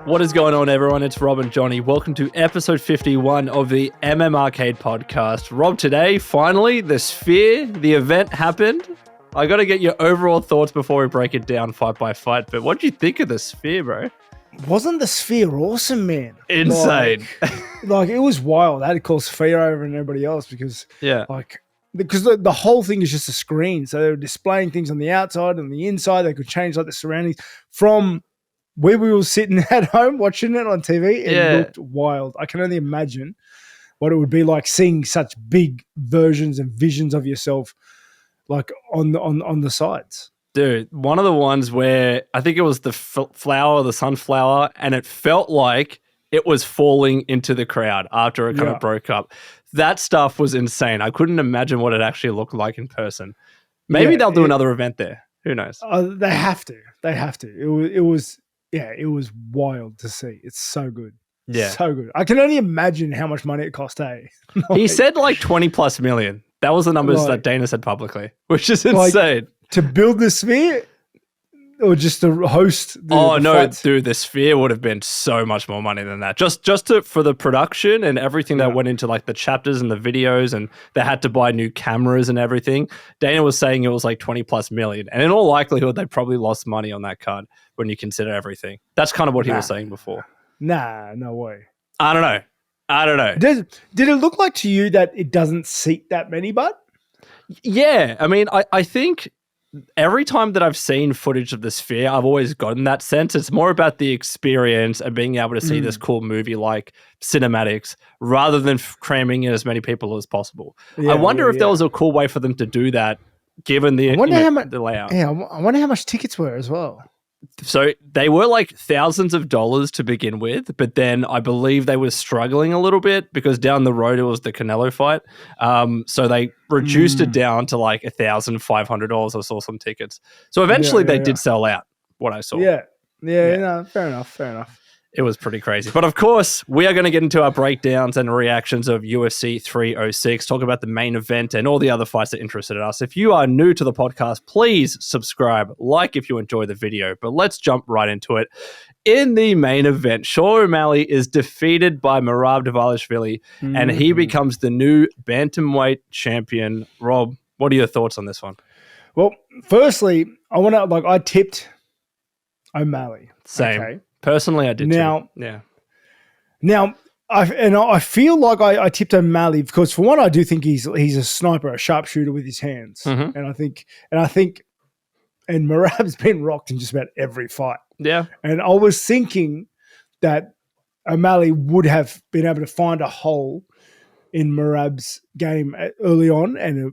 What is going on, everyone? It's Rob and Johnny. Welcome to episode 51 of the MMArcade podcast. Rob, today, finally, the Sphere, the event happened. I got to get your overall thoughts before we break it down fight by fight. But what did you think of the Sphere, bro? Wasn't the Sphere awesome, man? Insane. Like it was wild. I had to call Sphere over and everybody else because the whole thing is just a screen. So they were displaying things on the outside and the inside. They could change like the surroundings from where we were sitting at home watching it on TV. It looked wild. I can only imagine what it would be like seeing such big versions and visions of yourself like on the sides. Dude, one of the ones where I think it was the flower, the sunflower, and it felt like it was falling into the crowd after it kind of broke up. That stuff was insane. I couldn't imagine what it actually looked like in person. Maybe they'll do another event there. Who knows? They have to. It was wild to see. It's so good. Yeah. So good. I can only imagine how much money it cost, He said like 20 plus million. That was the numbers that Dana said publicly, which is insane. To build the Sphere or just to host the fights? Dude, the Sphere would have been so much more money than that. Just for the production and everything that went into like the chapters and the videos, and they had to buy new cameras and everything. Dana was saying it was like 20 plus million. And in all likelihood, they probably lost money on that card when you consider everything. That's kind of what he was saying before. Nah, no way. I don't know. Did it look like to you that it doesn't seat that many, but? Yeah. I mean, I think every time that I've seen footage of the Sphere, I've always gotten that sense. It's more about the experience and being able to see this cool movie like cinematics rather than cramming in as many people as possible. I wonder if there was a cool way for them to do that given the layout. Yeah, I wonder how much tickets were as well. So they were like thousands of dollars to begin with, but then I believe they were struggling a little bit because down the road it was the Canelo fight. So they reduced it down to like $1,500. I saw some tickets. So eventually they did sell out, what I saw. Yeah. No, fair enough. It was pretty crazy. But of course, we are going to get into our breakdowns and reactions of UFC 306, talk about the main event and all the other fights that interested us. If you are new to the podcast, please subscribe, like if you enjoy the video. But let's jump right into it. In the main event, Sean O'Malley is defeated by Merab Dvalishvili, and he becomes the new bantamweight champion. Rob, what are your thoughts on this one? Well, firstly, I tipped O'Malley. Same. Okay? Personally, I did too. Yeah. Now, I feel like I tipped O'Malley because for one, I do think he's a sniper, a sharpshooter with his hands, and I think Merab's been rocked in just about every fight. Yeah. And I was thinking that O'Malley would have been able to find a hole in Merab's game early on, and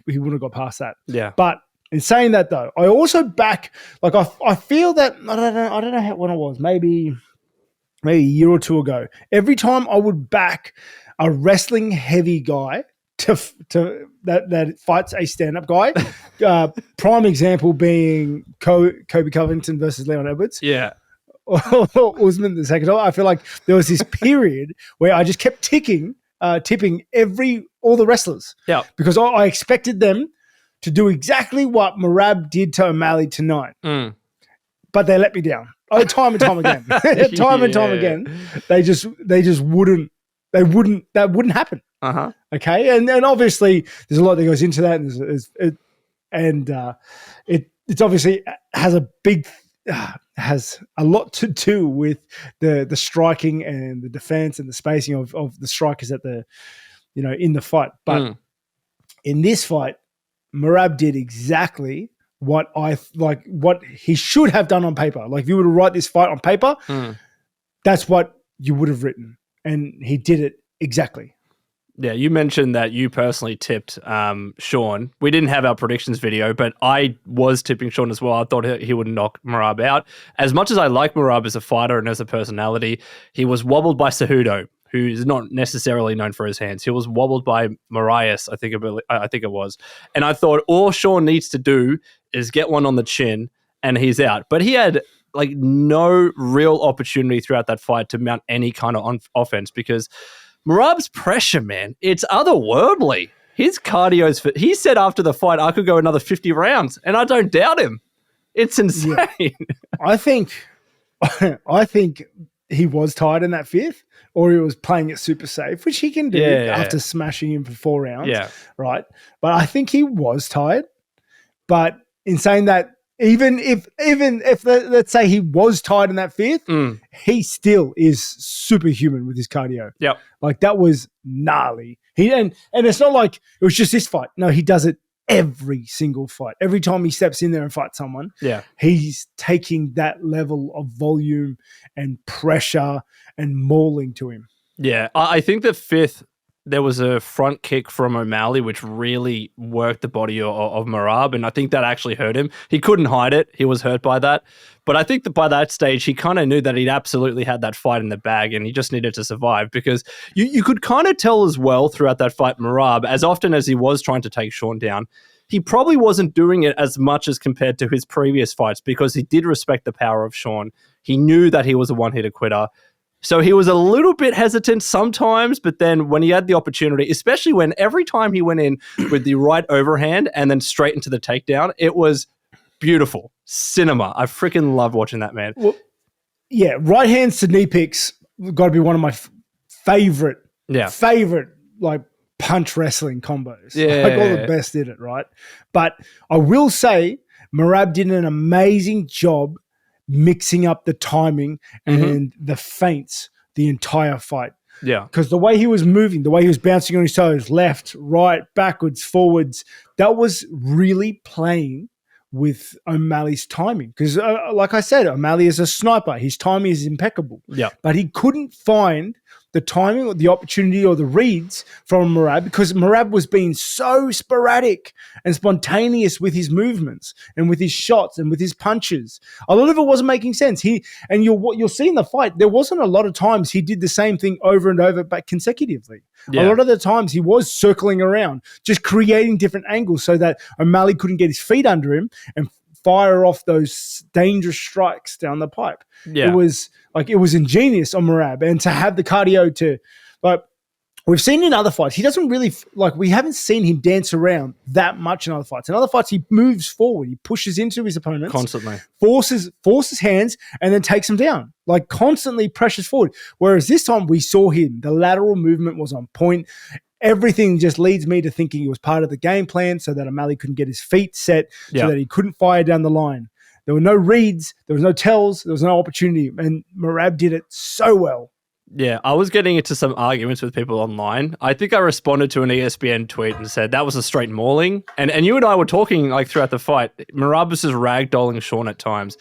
he wouldn't have got past that. Yeah. But in saying that, though, I also back I feel that I don't know when it was, maybe a year or two ago. Every time I would back a wrestling heavy guy to that fights a stand up guy. Prime example being Kobe Covington versus Leon Edwards. Yeah. Usman the second time. I feel like there was this period where I just kept tipping all the wrestlers. Yeah. Because I expected them to do exactly what Merab did to O'Malley tonight. But they let me down. Time and time again. Time and time again. They just wouldn't, that wouldn't happen. Uh-huh. Okay. And obviously there's a lot that goes into that. And it's obviously has a lot to do with the striking and the defense and the spacing of the strikers in the fight. But in this fight, Merab did exactly what he should have done on paper. Like if you were to write this fight on paper, that's what you would have written. And he did it exactly. Yeah, you mentioned that you personally tipped Sean. We didn't have our predictions video, but I was tipping Sean as well. I thought he would knock Merab out. As much as I like Merab as a fighter and as a personality, he was wobbled by Cejudo, who is not necessarily known for his hands. He was wobbled by Marias, I think it was. And I thought all Sean needs to do is get one on the chin and he's out. But he had like no real opportunity throughout that fight to mount any kind of offense because Merab's pressure, man, it's otherworldly. His cardio's he said after the fight, I could go another 50 rounds, and I don't doubt him. It's insane. Yeah. I think I think he was tired in that fifth, or he was playing it super safe, which he can do after smashing him for 4 rounds. Yeah. Right. But I think he was tired. But in saying that, even if let's say he was tired in that fifth, he still is superhuman with his cardio. Yep. Like that was gnarly. And it's not like it was just this fight. No, he does it every single fight. Every time he steps in there and fights someone, he's taking that level of volume and pressure and mauling to him. Yeah, I think the fifth, there was a front kick from O'Malley which really worked the body of Merab, and I think that actually hurt him. He couldn't hide it. He was hurt by that. But I think that by that stage, he kind of knew that he'd absolutely had that fight in the bag and he just needed to survive, because you could kind of tell as well throughout that fight, Merab, as often as he was trying to take Sean down, he probably wasn't doing it as much as compared to his previous fights, because he did respect the power of Sean. He knew that he was a one-hitter quitter. So he was a little bit hesitant sometimes, but then when he had the opportunity, especially when every time he went in with the right overhand and then straight into the takedown, it was beautiful. Cinema. I freaking love watching that, man. Well, yeah, right hands to knee picks got to be one of my favorite like punch wrestling combos. Yeah. Like all the best did it, right? But I will say Merab did an amazing job mixing up the timing and the feints the entire fight. Yeah. Because the way he was moving, the way he was bouncing on his toes, left, right, backwards, forwards, that was really playing with O'Malley's timing. Because like I said, O'Malley is a sniper. His timing is impeccable. Yeah. But he couldn't find the timing or the opportunity or the reads from Merab, because Merab was being so sporadic and spontaneous with his movements and with his shots and with his punches. A lot of it wasn't making sense. You'll see in the fight, there wasn't a lot of times he did the same thing over and over, but consecutively. Yeah. A lot of the times he was circling around, just creating different angles so that O'Malley couldn't get his feet under him and fire off those dangerous strikes down the pipe. Yeah. It was ingenious on Merab, and to have the cardio to, like, we've seen in other fights, he doesn't really, we haven't seen him dance around that much in other fights. In other fights, he moves forward. He pushes into his opponents. Constantly. Forces hands, and then takes them down. Like, constantly pressures forward. Whereas this time, we saw him. The lateral movement was on point. Everything just leads me to thinking it was part of the game plan so that O'Malley couldn't get his feet set, so that he couldn't fire down the line. There were no reads, there was no tells, there was no opportunity, and Merab did it so well. Yeah, I was getting into some arguments with people online. I think I responded to an ESPN tweet and said that was a straight mauling. And you and I were talking throughout the fight. Merab was just ragdolling Sean at times.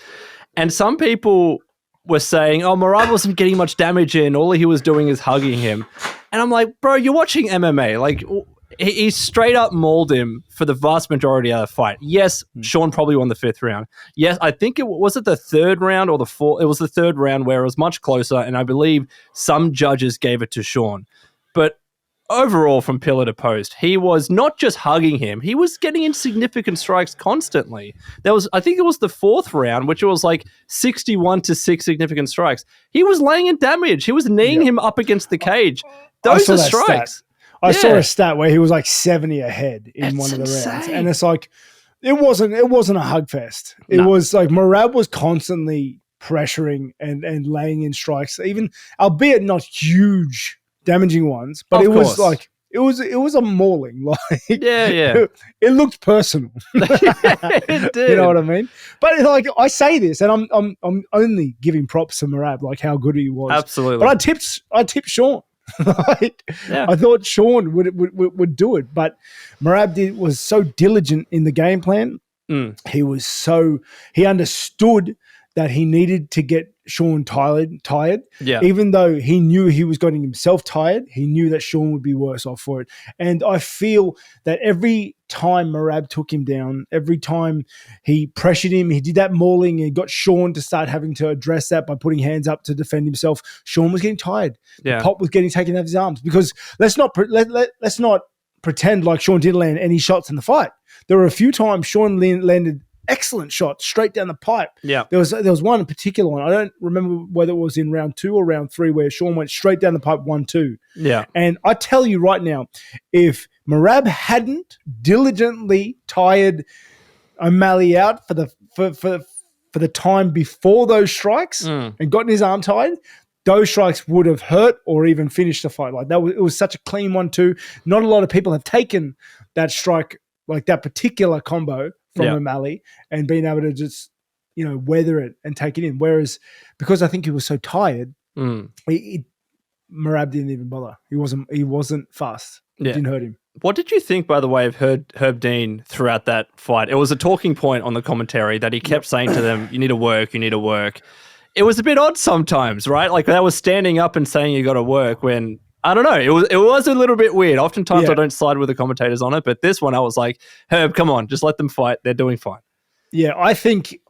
And some people were saying, Merab wasn't getting much damage in. All he was doing is hugging him. And I'm like, bro, you're watching MMA. He straight up mauled him for the vast majority of the fight. Yes, Sean probably won the 5th round. Yes, I think it was the 3rd round or the 4th. It was the 3rd round where it was much closer, and I believe some judges gave it to Sean. But overall, from pillar to post, he was not just hugging him; he was getting in significant strikes constantly. I think it was the 4th round, which was 61-6 significant strikes. He was laying in damage. He was kneeing him up against the cage. Those are strikes. I saw a stat where he was 70 ahead in one of the rounds. And it's it wasn't a hug fest. It was Merab was constantly pressuring and laying in strikes, even albeit not huge damaging ones, but it was a mauling. It looked personal. It did. You know what I mean? But I say this, and I'm only giving props to Merab, how good he was. Absolutely. But I tipped Sean. I thought Sean would do it, but Merab was so diligent in the game plan. He understood that he needed to get Sean tired. Yeah. Even though he knew he was getting himself tired, he knew that Sean would be worse off for it. And I feel that every time Merab took him down, every time he pressured him, he did that mauling and got Sean to start having to address that by putting hands up to defend himself. Sean was getting tired. Yeah. The pop was getting taken out of his arms, because let's not pretend like Sean didn't land any shots in the fight. There were a few times Sean landed excellent shots straight down the pipe. Yeah. There was one in particular one. I don't remember whether it was in round 2 or round 3 where Sean went straight down the pipe 1-2. Yeah. And I tell you right now, if Merab hadn't diligently tired O'Malley out for for the time before those strikes and gotten his arm tied, those strikes would have hurt or even finished the fight. Like it was such a clean one too. Not a lot of people have taken that strike, like that particular combo from O'Malley and been able to just, weather it and take it in. Whereas because I think he was so tired, Merab didn't even bother. He wasn't fast. It didn't hurt him. What did you think, by the way, of Herb Dean throughout that fight? It was a talking point on the commentary that he kept saying to them, you need to work, you need to work. It was a bit odd sometimes, right? Like they were standing up and saying you got to work when, I don't know, it was a little bit weird. Oftentimes I don't side with the commentators on it, but this one I was like, Herb, come on, just let them fight. They're doing fine. Yeah, I think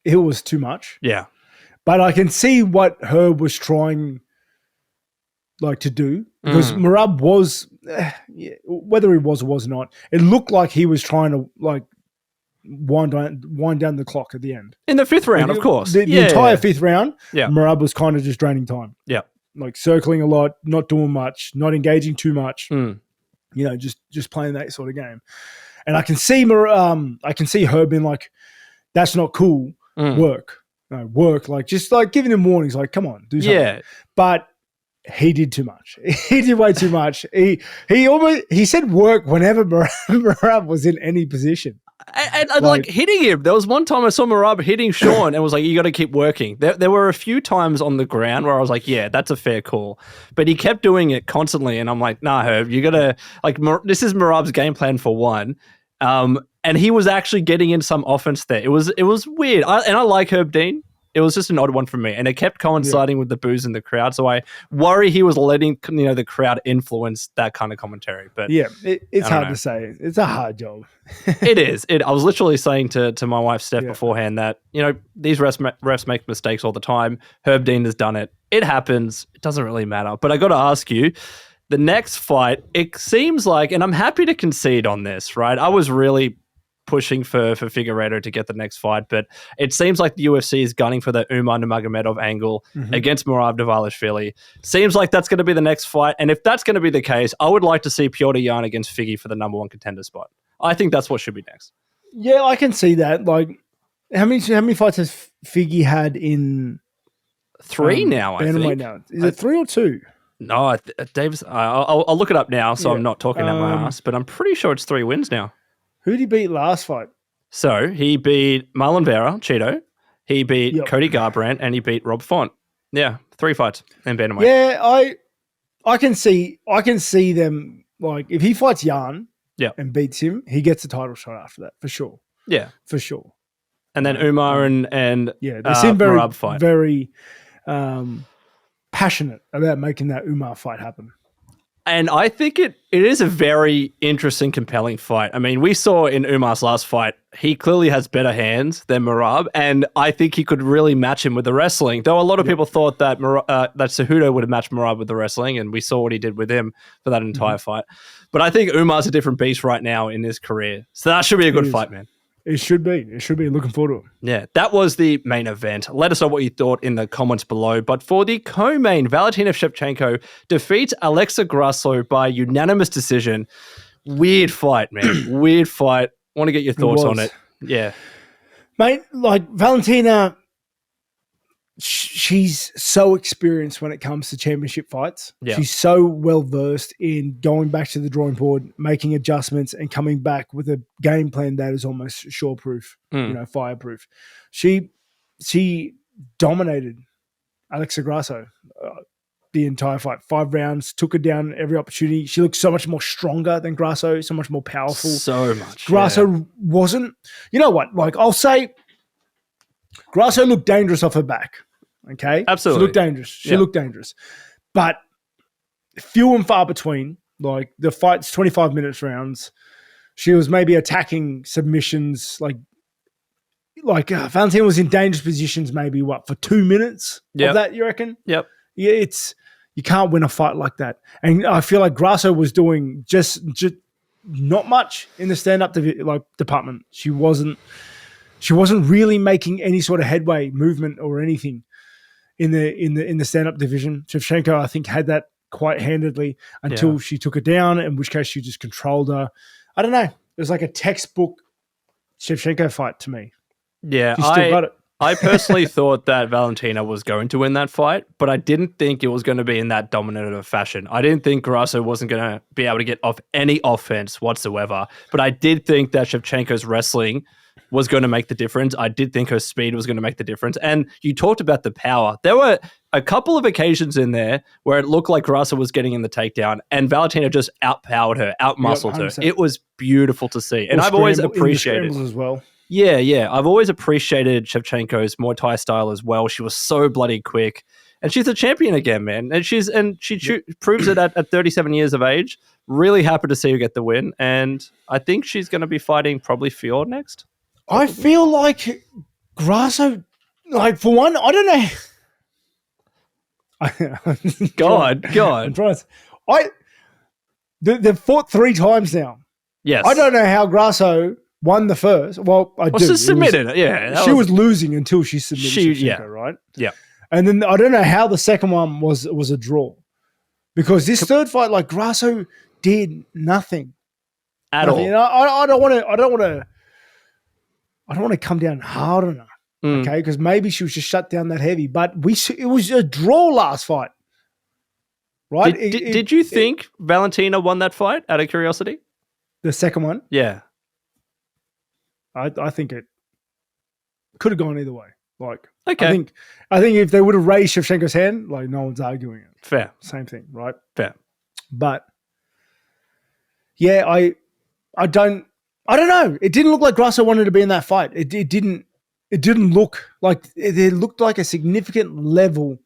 it was too much. Yeah. But I can see what Herb was trying to do because Merab was, whether he was or was not, it looked like he was trying to wind down the clock at the end. In the fifth round, of course. The entire fifth round, Merab was kind of just draining time. Yeah. Like circling a lot, not doing much, not engaging too much, just playing that sort of game. And I can see Herb being like, that's not cool, work. No, work, just giving him warnings, like, come on, do something. Yeah. But he did too much. He did way too much. He said work whenever Merab was in any position. And hitting him. There was one time I saw Merab hitting Sean and was like, you got to keep working. There were a few times on the ground where I was like, yeah, that's a fair call. But he kept doing it constantly. And I'm like, nah, Herb, you got to, this is Merab's game plan for one. And he was actually getting in some offense there. It was weird. I like Herb Dean. It was just an odd one for me. And it kept coinciding with the boos in the crowd. So I worry he was letting the crowd influence that kind of commentary. But it's hard to say. It's a hard job. It is. I was literally saying to my wife, Steph, beforehand that, these refs make mistakes all the time. Herb Dean has done it. It happens. It doesn't really matter. But I got to ask you, the next fight, it seems like, and I'm happy to concede on this, right? I was really pushing for Figueiredo to get the next fight, but it seems like the UFC is gunning for the Umar Nurmagomedov angle against Merab Dvalishvili. Seems like that's going to be the next fight, and if that's going to be the case, I would like to see Piotr Jan against Figgy for the number one contender spot. I think that's what should be next. Yeah, I can see that. How many fights has Figgy had in 3 now? I think. Now. Is it 3 or 2? No, Davis. I'll look it up now, so I'm not talking out my ass. But I'm pretty sure it's 3 wins now. Who did he beat last fight? So he beat Marlon Vera, Cheeto. He beat Cody Garbrandt, and he beat Rob Font. Yeah, 3 fights and bantamweight. Yeah, I can see them if he fights Jan and beats him, he gets a title shot after that for sure. Yeah, for sure. And then Umar and they seem very passionate about making that Umar fight happen. And I think it is a very interesting, compelling fight. I mean, we saw in Umar's last fight, he clearly has better hands than Merab, and I think he could really match him with the wrestling. Though a lot of people thought that that Cejudo would have matched Merab with the wrestling, and we saw what he did with him for that entire fight. But I think Umar's a different beast right now in his career. So that should be a good fight, man. It should be. Looking forward to it. Yeah, that was the main event. Let us know what you thought in the comments below. But for the co-main, Valentina Shevchenko defeats Alexa Grasso by unanimous decision. Weird fight, man. Weird fight. Want to get your thoughts on it. Yeah. Mate, Valentina, she's so experienced when it comes to championship fights. Yeah. She's so well-versed in going back to the drawing board, making adjustments, and coming back with a game plan that is almost sure-proof, fireproof. She dominated Alexa Grasso the entire fight. 5 rounds, took her down every opportunity. She looked so much more stronger than Grasso, so much more powerful. So much. Grasso wasn't... You know what? I'll say Grasso looked dangerous off her back. Okay? Absolutely. She looked dangerous. But few and far between. The fight's 25 minutes rounds. She was maybe attacking submissions. Valentina was in dangerous positions maybe, for 2 minutes of that, you reckon? Yep. Yeah, you can't win a fight like that. And I feel like Grasso was doing just not much in the stand-up department. She wasn't really making any sort of headway movement or anything in the stand-up division. Shevchenko, I think, had that quite handedly until she took her down, in which case she just controlled her. I don't know. It was like a textbook Shevchenko fight to me. Yeah, She still got it. I personally thought that Valentina was going to win that fight, but I didn't think it was going to be in that dominant of a fashion. I didn't think Grasso wasn't going to be able to get off any offense whatsoever, but I did think that Shevchenko's wrestling was going to make the difference. I did think her speed was going to make the difference. And you talked about the power. There were a couple of occasions in there where it looked like Grasso was getting in the takedown and Valentina just outpowered her, outmuscled her. It was beautiful to see. And I've always appreciated as well. Yeah. I've always appreciated Shevchenko's Muay Thai style as well. She was so bloody quick. And she's a champion again, man. And she proves it at 37 years of age. Really happy to see her get the win. And I think she's going to be fighting probably Fjord next. I feel like Grasso, like for one, I don't know. God. They've fought 3 times now. Yes. I don't know how Grasso won the first. Well, I do. She submitted it. Yeah. She was losing until she submitted Shevchenko, right? Yeah. And then I don't know how the second one was a draw. Because this third fight, like Grasso did nothing. At all. You know, I don't want to come down hard on her. Okay, because maybe she was just shut down that heavy. But it was a draw last fight. Right? Did you think Valentina won that fight out of curiosity? The second one? Yeah. I think it could have gone either way. Like, okay. I think if they would have raised Shevchenko's hand, like no one's arguing it. Fair. Same thing, right? Fair. But yeah, I don't know. It didn't look like Grasso wanted to be in that fight. It didn't look like it looked like a significant level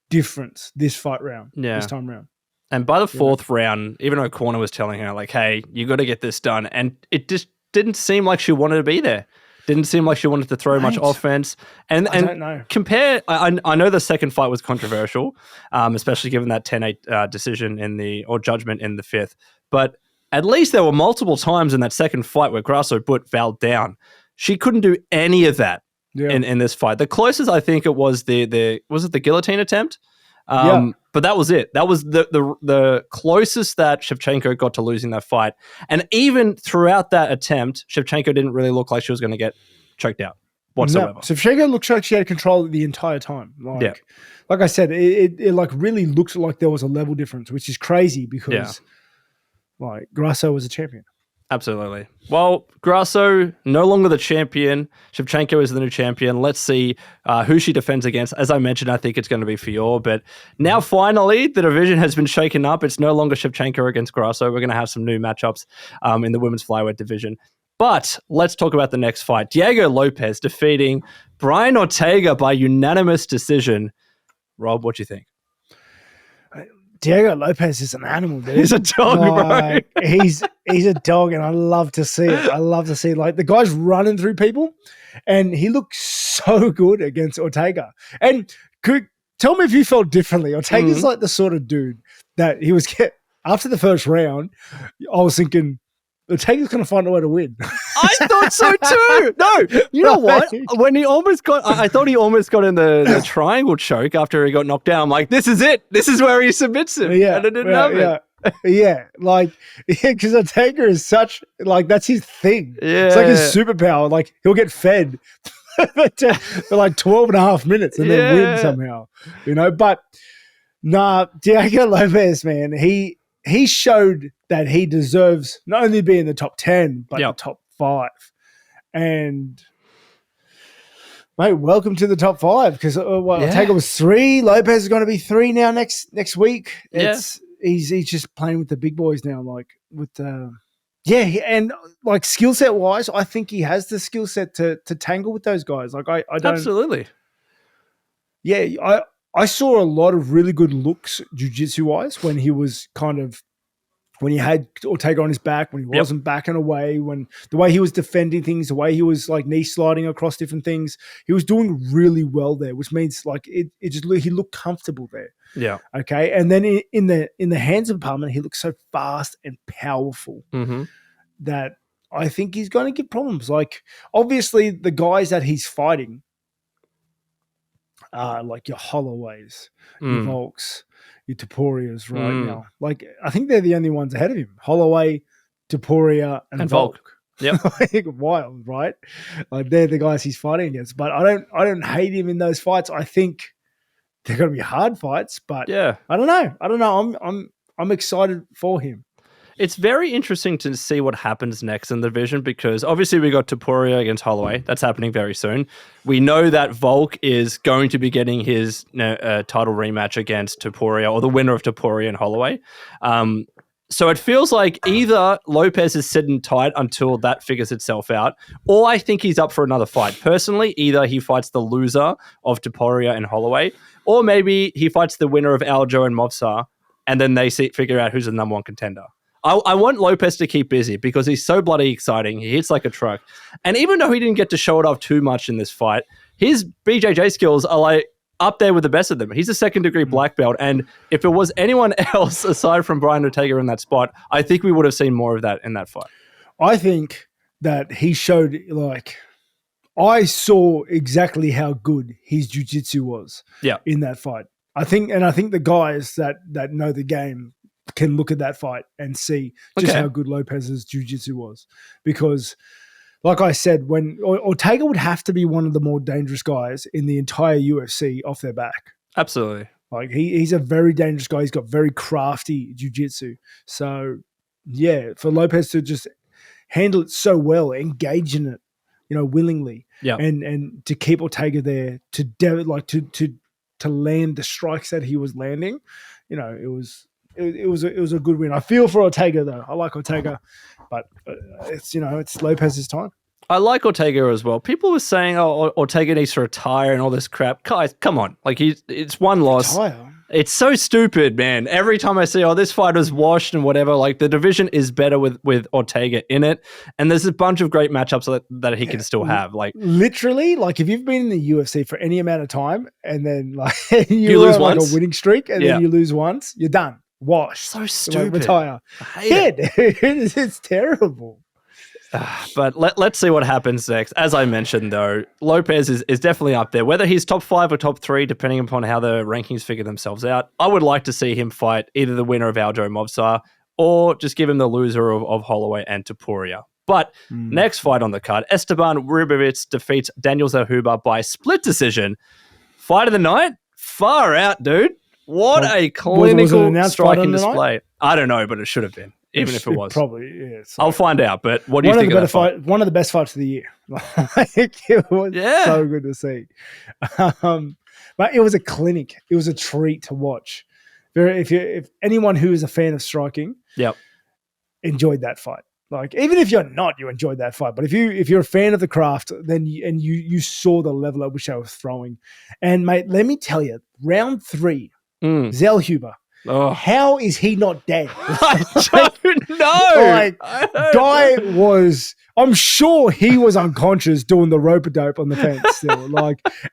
difference this fight round. Yeah. This time round. And by the 4th round, even O'Connor was telling her, like, hey, you got to get this done. And it just didn't seem like she wanted to be there. Didn't seem like she wanted to throw much offense. And I don't know. Compare, I know the second fight was controversial, especially given that 10-8 decision or judgment in the 5th. But at least there were multiple times in that second fight where Grasso put Val down. She couldn't do any of that in this fight. The closest I think it was was it the guillotine attempt? But that was it. That was the closest that Shevchenko got to losing that fight. And even throughout that attempt, Shevchenko didn't really look like she was going to get choked out whatsoever. No, Shevchenko looked like she had control the entire time. Like I said, it like really looked like there was a level difference, which is crazy because like Grasso was a champion. Absolutely. Well, Grasso, no longer the champion. Shevchenko is the new champion. Let's see who she defends against. As I mentioned, I think it's going to be Fior. But now, finally, the division has been shaken up. It's no longer Shevchenko against Grasso. We're going to have some new matchups in the women's flyweight division. But let's talk about the next fight. Diego Lopes defeating Brian Ortega by unanimous decision. Rob, what do you think? Diego Lopes is an animal, dude. He's a dog, bro. He's a dog, and I love to see it. I love to see like the guy's running through people, and he looks so good against Ortega. And tell me if you felt differently. Ortega's like the sort of dude that he was after the first round. I was thinking Ortega's going to find a way to win. I thought so too. No, you know what? When he almost got, I thought he almost got in the triangle choke after he got knocked down. I'm like, this is it. This is where he submits him. Yeah, and it didn't happen. Yeah, because Ortega is such, like, that's his thing. Yeah. It's like his superpower. Like, he'll get fed for like 12 and a half minutes and then win somehow, you know? But nah, Diego Lopes, man, he showed that he deserves not only be in the top 10, but the top 5. And, mate, welcome to the top 5 because Ortega was 3. Lopes is going to be 3 now next week. He's just playing with the big boys now, like with and like skill set wise, I think he has the skill set to tangle with those guys. Like I don't absolutely. Yeah, I saw a lot of really good looks jiu-jitsu wise when he was when he had Ortega on his back, when he wasn't backing away, when the way he was defending things, the way he was like knee sliding across different things, he was doing really well there, which means like he looked comfortable there. Yeah. Okay. And then in the hands department, he looks so fast and powerful that I think he's going to give problems. Like obviously the guys that he's fighting are like your Holloways, your Volks, your Toporias right now. Like I think they're the only ones ahead of him. Holloway, Topuria, and Volk. Yep. Like, wild, right? Like they're the guys he's fighting against. But I don't hate him in those fights. I think they're going to be hard fights. But yeah, I don't know. I'm excited for him. It's very interesting to see what happens next in the division because obviously we got Topuria against Holloway. That's happening very soon. We know that Volk is going to be getting his title rematch against Topuria or the winner of Topuria and Holloway. So it feels like either Lopes is sitting tight until that figures itself out, or I think he's up for another fight. Personally, either he fights the loser of Topuria and Holloway, or maybe he fights the winner of Aljo and Movsar, and then they figure out who's the number one contender. I want Lopes to keep busy because he's so bloody exciting. He hits like a truck. And even though he didn't get to show it off too much in this fight, his BJJ skills are like up there with the best of them. He's a second-degree black belt. And if it was anyone else aside from Brian Ortega in that spot, I think we would have seen more of that in that fight. I think that he showed, like, I saw exactly how good his jiu-jitsu was in that fight. I think the guys that know the game can look at that fight and see just how good Lopez's jiu-jitsu was. Because, like I said, when Ortega would have to be one of the more dangerous guys in the entire UFC off their back. Absolutely. Like he's a very dangerous guy. He's got very crafty jiu-jitsu. So, yeah, for Lopes to just handle it so well, engage in it, willingly, and to keep Ortega there to land the strikes that he was landing, it was a good win. I feel for Ortega though. I like Ortega, but it's Lopez's time. I like Ortega as well. People were saying, "Oh, Ortega needs to retire" and all this crap. Guys, come on! Like it's one loss. Retire? It's so stupid, man. Every time I see, this fight was washed and whatever, like the division is better with Ortega in it, and there's a bunch of great matchups that he can still have. Like literally, like if you've been in the UFC for any amount of time, and then like you lose once, like a winning streak, and then you lose once, you're done. Wash. So stupid. Like, retire. I hate it. It's terrible. But let's see what happens next. As I mentioned, though, Lopes is definitely up there. Whether he's top 5 or top 3, depending upon how the rankings figure themselves out, I would like to see him fight either the winner of Aljo Movsar or just give him the loser of Holloway and Topuria. But next fight on the card, Esteban Ribovics defeats Daniel Zellhuber by split decision. Fight of the night? Far out, dude. What a clinical striking display. I don't know, but it should have been. Even if it was. Probably, yeah. I'll find out, but what do you think of that fight? One of the best fights of the year. It was so good to see. But it was a clinic. It was a treat to watch. If anyone who is a fan of striking enjoyed that fight. Like, even if you're not, you enjoyed that fight. But if you're a fan of the craft, then you saw the level at which they were throwing. And, mate, let me tell you, round 3, Zellhuber. Oh. How is he not dead? I don't know. Guy was, I'm sure he was unconscious doing the rope-a-dope on the fence still.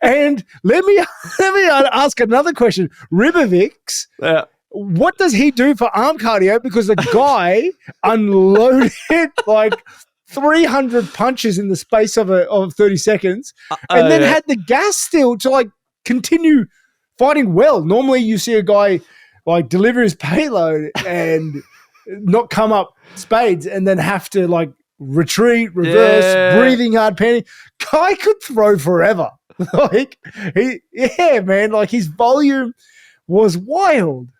And let me ask another question. Ribovics, what does he do for arm cardio? Because the guy unloaded 300 punches in the space of 30 seconds and then had the gas still to continue fighting well. Normally you see a guy deliver his payload and not come up spades and then have to retreat, reverse, breathing hard, panting. Guy could throw forever. His volume was wild.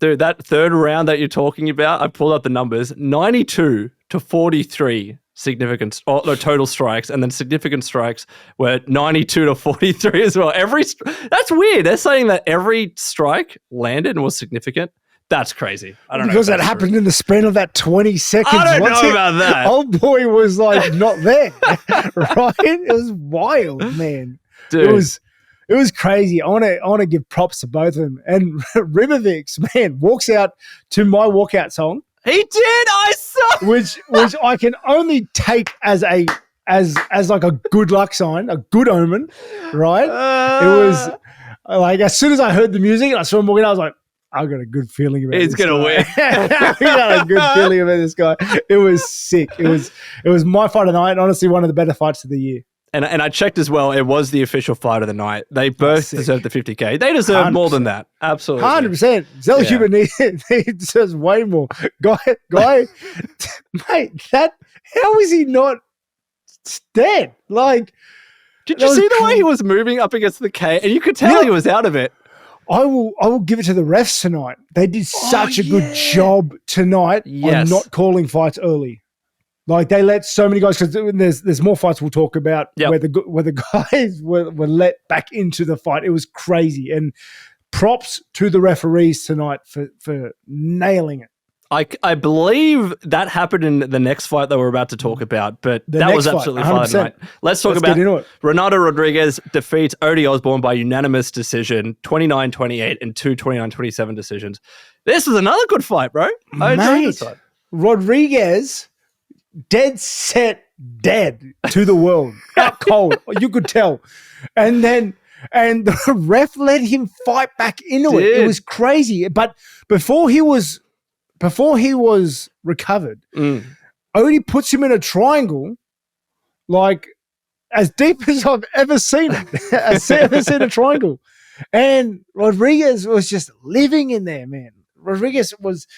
Dude, that third round that you're talking about, I pulled up the numbers, 92 to 43 significant total strikes, and then significant strikes were 92 to 43 as well. That's weird. They're saying that every strike landed and was significant. That's crazy. I don't know. Because that happened in the span of that 20 seconds. I don't know about that. Old boy was not there. Right? It was wild, man. Dude. It was crazy. I want to give props to both of them. And Ribovics, man, walks out to my walkout song. He did. I saw. Which I can only take as a good luck sign, a good omen, right? It was as soon as I heard the music and I saw him walking out, I was like, I got a good feeling about he's gonna win. I got a good feeling about this guy. It was sick. It was my fight of the night. Honestly, one of the better fights of the year. And I checked as well. It was the official fight of the night. They both deserved the 50K. They deserve more than that. Absolutely, 100%. Zellhuber he deserves way more. Guy, mate. how is he not dead? Like, did you see the way he was moving up against the cage? And you could tell he was out of it. I will give it to the refs tonight. They did such a good job tonight on not calling fights early. Like, they let so many guys, because there's more fights we'll talk about where the guys were let back into the fight. It was crazy. And props to the referees tonight for nailing it. I believe that happened in the next fight that we're about to talk about, but that was absolutely fine tonight. Let's talk about Ronaldo Rodriguez defeats Odi Osbourne by unanimous decision, 29-28 and 2 29-27 decisions. This was another good fight, bro. I enjoyed this fight. Rodriguez, dead set, dead to the world. Out cold. You could tell. And the ref let him fight back into it. It was crazy. But before he was recovered, Odie puts him in a triangle, like as deep as I've ever seen it. I've ever seen a triangle. And Rodriguez was just living in there, man. Rodriguez was,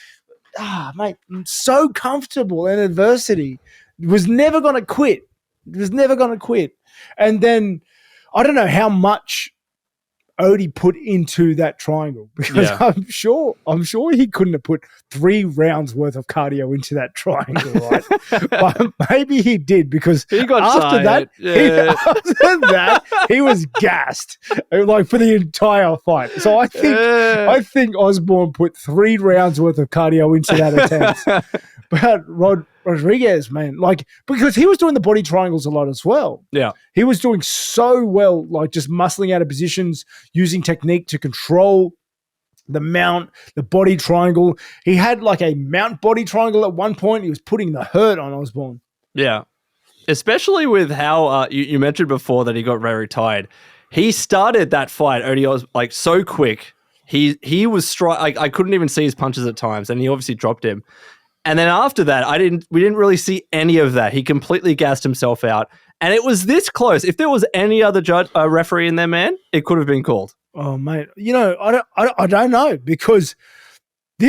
mate, so comfortable in adversity. Was never going to quit. And then I don't know how much Odie put into that triangle, because I'm sure he couldn't have put 3 rounds worth of cardio into that triangle, right? But maybe he did, because he got after tired. He was gassed, like, for the entire fight. So I think Osbourne put 3 rounds worth of cardio into that attempt. But Rodriguez, man, like, because he was doing the body triangles a lot as well. Yeah. He was doing so well, like, just muscling out of positions, using technique to control the mount, the body triangle. He had like a mount body triangle at one point. He was putting the hurt on Osbourne. Yeah. Especially with how you mentioned before that he got very tired. He started that fight, Odie was like so quick. He was I couldn't even see his punches at times, and he obviously dropped him. And then after that, we didn't really see any of that. He completely gassed himself out. And it was this close. If there was any other referee in there, man, it could have been called. Oh, mate. You know, I don't know, because the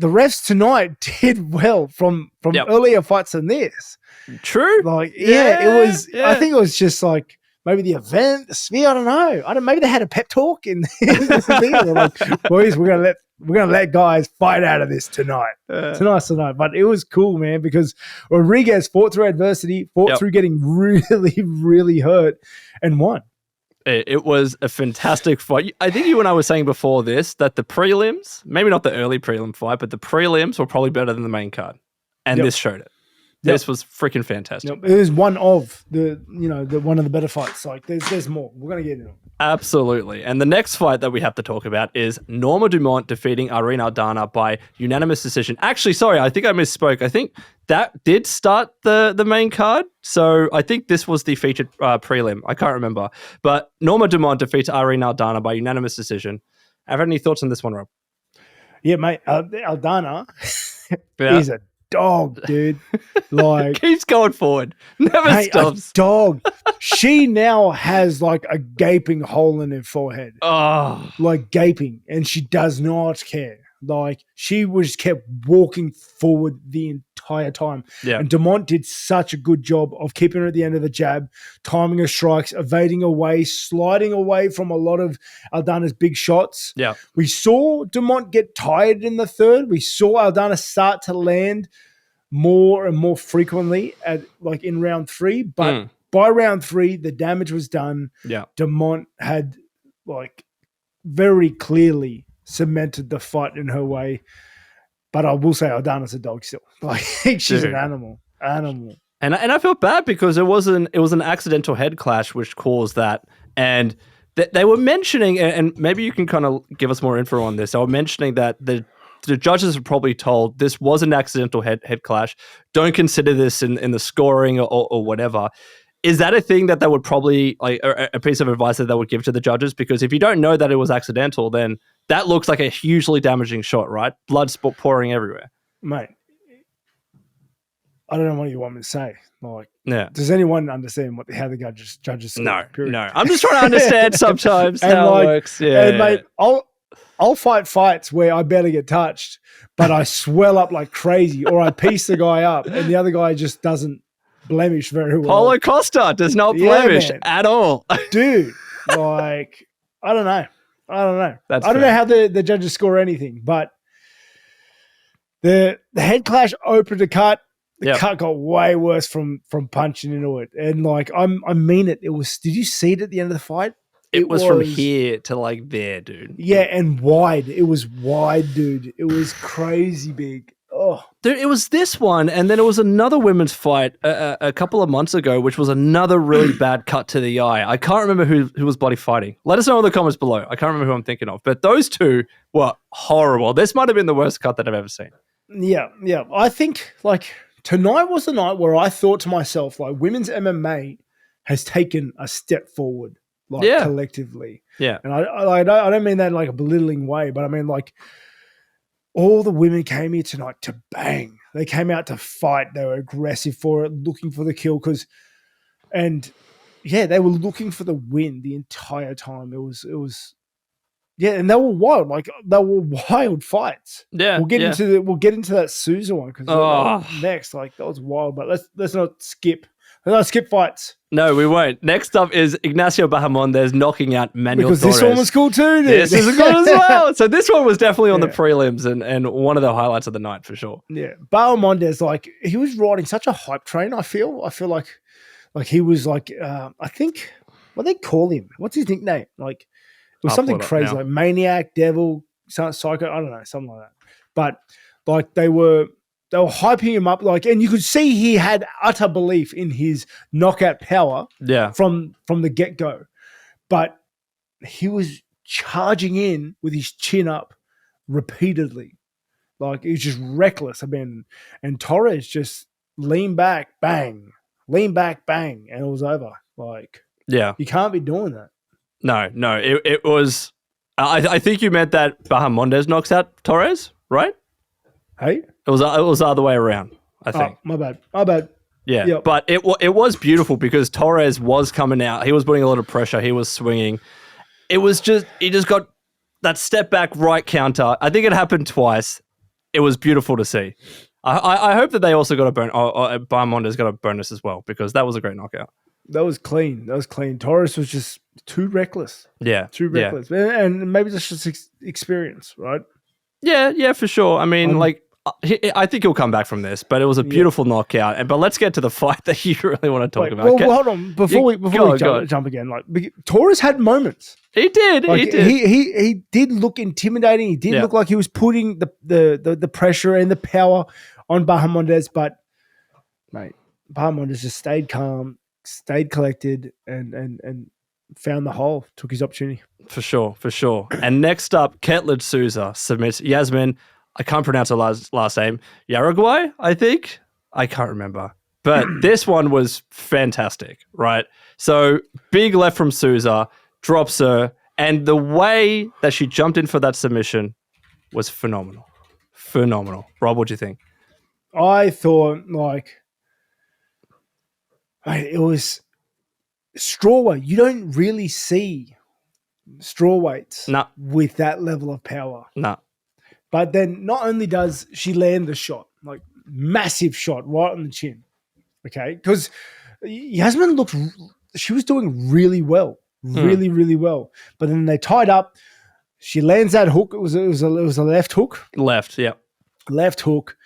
refs tonight did well from earlier fights than this. True. Like, it was, I think it was just like, maybe the event, the sphere, I don't know. Maybe they had a pep talk in the thing. They're like, boys, we're gonna let guys fight out of this tonight. Tonight. But it was cool, man, because Rodriguez fought through adversity, through getting really, really hurt, and won. It was a fantastic fight. I think you and I were saying before this that the prelims, maybe not the early prelim fight, but the prelims were probably better than the main card, and this showed it. This was freaking fantastic. It was one of the one of the better fights. Like, there's more. We're gonna get into it. Absolutely. And the next fight that we have to talk about is Norma Dumont defeating Irene Aldana by unanimous decision. Actually, sorry, I think I misspoke. I think that did start the main card. So I think this was the featured prelim. I can't remember. But Norma Dumont defeats Irene Aldana by unanimous decision. Have any thoughts on this one, Rob? Yeah, mate. Aldana is a dog, dude. Like, keeps going forward, never stops. A dog. She now has like a gaping hole in her forehead. Like gaping, and she does not care. Like, she was kept walking forward the entire time. Yeah. And Dumont did such a good job of keeping her at the end of the jab, timing her strikes, evading away, sliding away from a lot of Aldana's big shots. Yeah. We saw Dumont get tired in the third. We saw Aldana start to land more and more frequently in round 3. But by round 3, the damage was done. Yeah. Dumont had very clearly cemented the fight in her way. But I will say Aldana's a dog still. Like, she's an animal. And I felt bad because it was an accidental head clash which caused that. And they were mentioning, and maybe you can kind of give us more info on this. They were mentioning that the judges were probably told this was an accidental head clash. Don't consider this in the scoring or whatever. Is that a thing that they would probably, like, a piece of advice that they would give to the judges? Because if you don't know that it was accidental, then that looks like a hugely damaging shot, right? Blood pouring everywhere. Mate, I don't know what you want me to say. Like, does anyone understand how the judges score? No. I'm just trying to understand sometimes how it works. Yeah. And mate, I'll fight fights where I barely get touched, but I swell up like crazy, or I piece the guy up, and the other guy just doesn't blemish very well. Paulo Costa does not blemish at all. Dude, like, I don't know. I don't know how the judges score anything, but the head clash opened a cut. The cut got way worse from punching into it. And like, I mean it. It was, did you see it at the end of the fight? It was from here to like there, dude. Yeah, and wide. It was wide, dude. It was crazy big. Oh, dude, it was this one, and then it was another women's fight a couple of months ago, which was another really bad cut to the eye. I can't remember who was bloody fighting. Let us know in the comments below. I can't remember who I'm thinking of, but those two were horrible. This might have been the worst cut that I've ever seen. Yeah. I think like tonight was the night where I thought to myself, like, women's MMA has taken a step forward. Like collectively. Yeah. And I don't mean that in like a belittling way, but I mean like all the women came here tonight to bang. They came out to fight. They were aggressive for it, looking for the kill they were looking for the win the entire time. It was and they were wild. Like they were wild fights. Yeah. We'll get into that Souza one because next, like that was wild, but let's not skip. Let's not skip fights. No, we won't. Next up is Ignacio Bahamondes knocking out Manuel Torres. Because this one was cool too, dude. This is good as well. So this one was definitely on the prelims and one of the highlights of the night for sure. Yeah. Bahamondes, like, he was riding such a hype train, I feel like he was like, I think, what they call him? What's his nickname? Like, it was something crazy, like Maniac, Devil, Psycho, I don't know, something like that. But like they were hyping him up, like, and you could see he had utter belief in his knockout power from the get-go. But he was charging in with his chin up repeatedly. Like, he was just reckless. I mean, and Torres just leaned back, bang, and it was over. Like, you can't be doing that. No, it was, I think you meant that Bahamondes knocks out Torres, right? Hey? It was the other way around, I think. My bad. Yeah, yep. But it was beautiful because Torres was coming out. He was putting a lot of pressure. He was swinging. It was just, he just got that step back right counter. I think it happened twice. It was beautiful to see. I hope that they also got a bonus. Bahamondes got a bonus as well because that was a great knockout. That was clean. Torres was just too reckless. Yeah. Too reckless. Yeah. And maybe that's just experience, right? Yeah, for sure. I mean, I think he'll come back from this, but it was a beautiful knockout. But let's get to the fight that you really want to talk about. Well, hold on. Before we jump again, like, Torres had moments. He did. Like, he did look intimidating. He did look like he was putting the pressure and the power on Bahamondes, but mate, Bahamondes just stayed calm, stayed collected, and found the hole, took his opportunity. For sure. And next up, Ketlen Souza submits Yazmin. I can't pronounce her last name. Jauregui, I think. I can't remember. But this one was fantastic, right? So big left from Souza, drops her, and the way that she jumped in for that submission was phenomenal. Rob, what do you think? I thought, like, mate, it was strawweight. You don't really see strawweights with that level of power. No. But then not only does she land the shot, like massive shot right on the chin, okay? Because Yazmin she was doing really well, really well. But then they tied up. She lands that hook. It was a left hook. Left hook.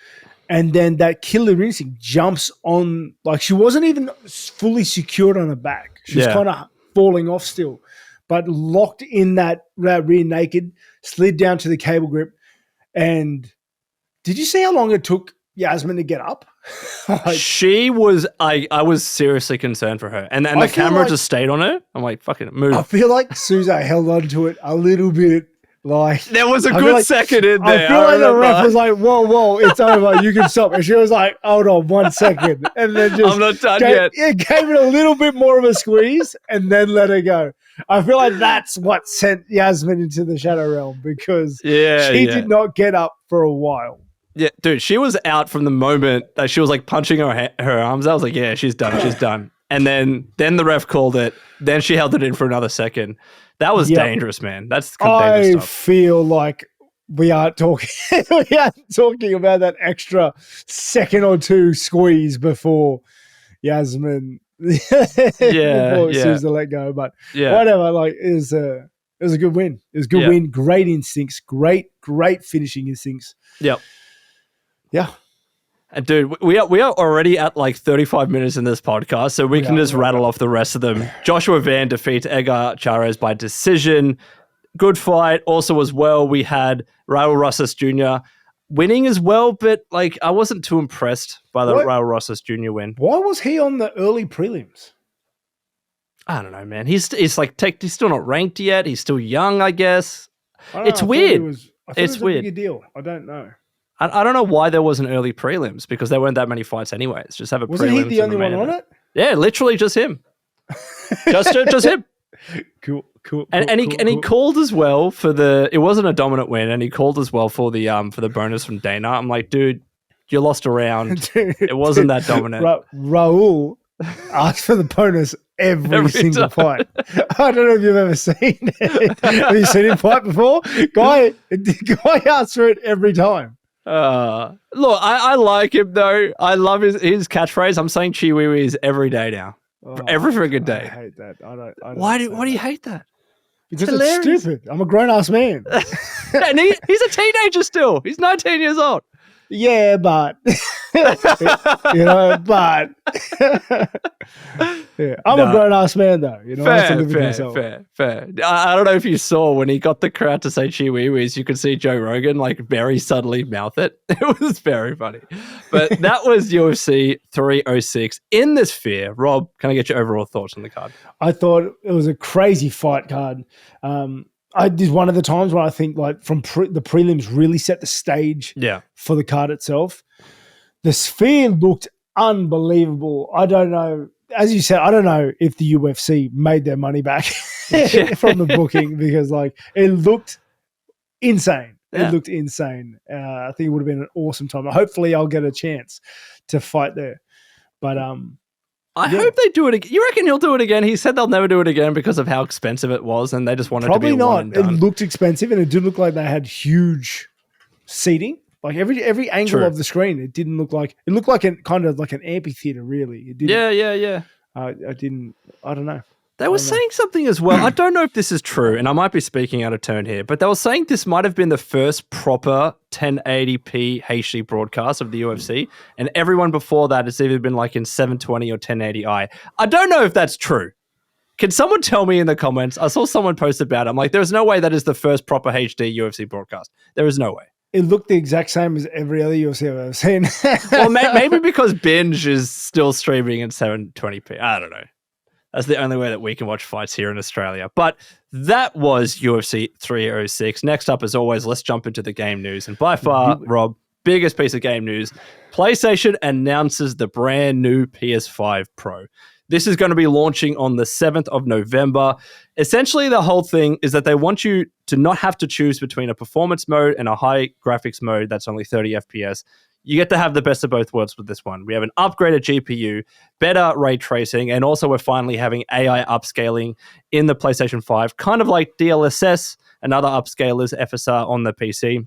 And then that killer instinct jumps on, like, she wasn't even fully secured on her back. She was kind of falling off still, but locked in that rear naked, slid down to the cable grip. And did you see how long it took Yazmin to get up? She was, I was seriously concerned for her. And the camera just stayed on her. I'm like, fucking move. I feel like Souza held on to it a little bit. Like, there was a good second in there. I feel like the ref was like, whoa, it's over. You can stop. And she was like, hold on 1 second. And then just I'm not done yet. It gave it a little bit more of a squeeze and then let her go. I feel like that's what sent Yazmin into the shadow realm because she did not get up for a while. Yeah, dude, she was out from the moment that she was like punching her arms. I was like, yeah, she's done. And then the ref called it. Then she held it in for another second. That was dangerous, man. That's dangerous stuff. I feel like we aren't talking about that extra second or two squeeze before Yazmin before Souza let go. But whatever, like it was a good win. It was a good win. Great instincts. Great finishing instincts. Yep. Yeah. And dude, we are already at like 35 minutes in this podcast, so we can just rattle off the rest of them. Joshua Van defeats Edgar Chairez by decision. Good fight. Also as well, we had Raúl Rosas Jr. winning as well, but like I wasn't too impressed by the Raúl Rosas Jr. win. Why was he on the early prelims? I don't know, man. He's still not ranked yet. He's still young, I guess. It's weird. It's weird. A big deal. I don't know. I don't know why there wasn't early prelims because there weren't that many fights anyways. Just have a Wasn't he the only one on it? Yeah, literally just him. just him. Cool. And he called as well for it wasn't a dominant win, and he called as well for the bonus from Dana. I'm like, dude, you lost a round. It wasn't that dominant. Raúl asked for the bonus every single fight. I don't know if you've ever seen it. Have you seen him fight before? Guy asks for it every time. Look, I like him though. I love his catchphrase. I'm saying chihuihuis every day now. Every freaking day. I hate that. Why do you hate that? Because it's stupid. I'm a grown-ass man. And he's a teenager still. He's 19 years old. Yeah, but I'm a grown-ass man though. Fair. I don't know if you saw when he got the crowd to say chihuihuis, you could see Joe Rogan like very subtly mouth it. It was very funny. But that was UFC 306 in the Sphere. Rob, can I get your overall thoughts on the card? I thought it was a crazy fight card. I did one of the times where I think like from the prelims really set the stage for the card itself. The Sphere looked unbelievable. I don't know. As you said, I don't know if the UFC made their money back from the booking because like it looked insane. It looked insane. I think it would have been an awesome time. Hopefully I'll get a chance to fight there. But I hope they do it again. You reckon he'll do it again? He said they'll never do it again because of how expensive it was, and they just wanted to be one and done. It looked expensive, and it did look like they had huge seating. Like every angle of the screen, it didn't look like it looked like kind of like an amphitheater. Really, it didn't. Yeah. I don't know. They were saying something as well. I don't know if this is true, and I might be speaking out of turn here, but they were saying this might have been the first proper 1080p HD broadcast of the UFC, and everyone before that has either been like in 720 or 1080i. I don't know if that's true. Can someone tell me in the comments? I saw someone post about it. I'm like, there's no way that is the first proper HD UFC broadcast. There is no way. It looked the exact same as every other UFC I've ever seen. Well, maybe because Binge is still streaming in 720p. I don't know. That's the only way that we can watch fights here in Australia. But that was UFC 306. Next up, as always, let's jump into the game news. And by far, Rob, biggest piece of game news, PlayStation announces the brand new PS5 Pro. This is going to be launching on the 7th of November. Essentially, the whole thing is that they want you to not have to choose between a performance mode and a high graphics mode that's only 30 FPS. You get to have the best of both worlds with this one. We have an upgraded GPU, better ray tracing, and also we're finally having AI upscaling in the PlayStation 5, kind of like DLSS and other upscalers, FSR on the PC.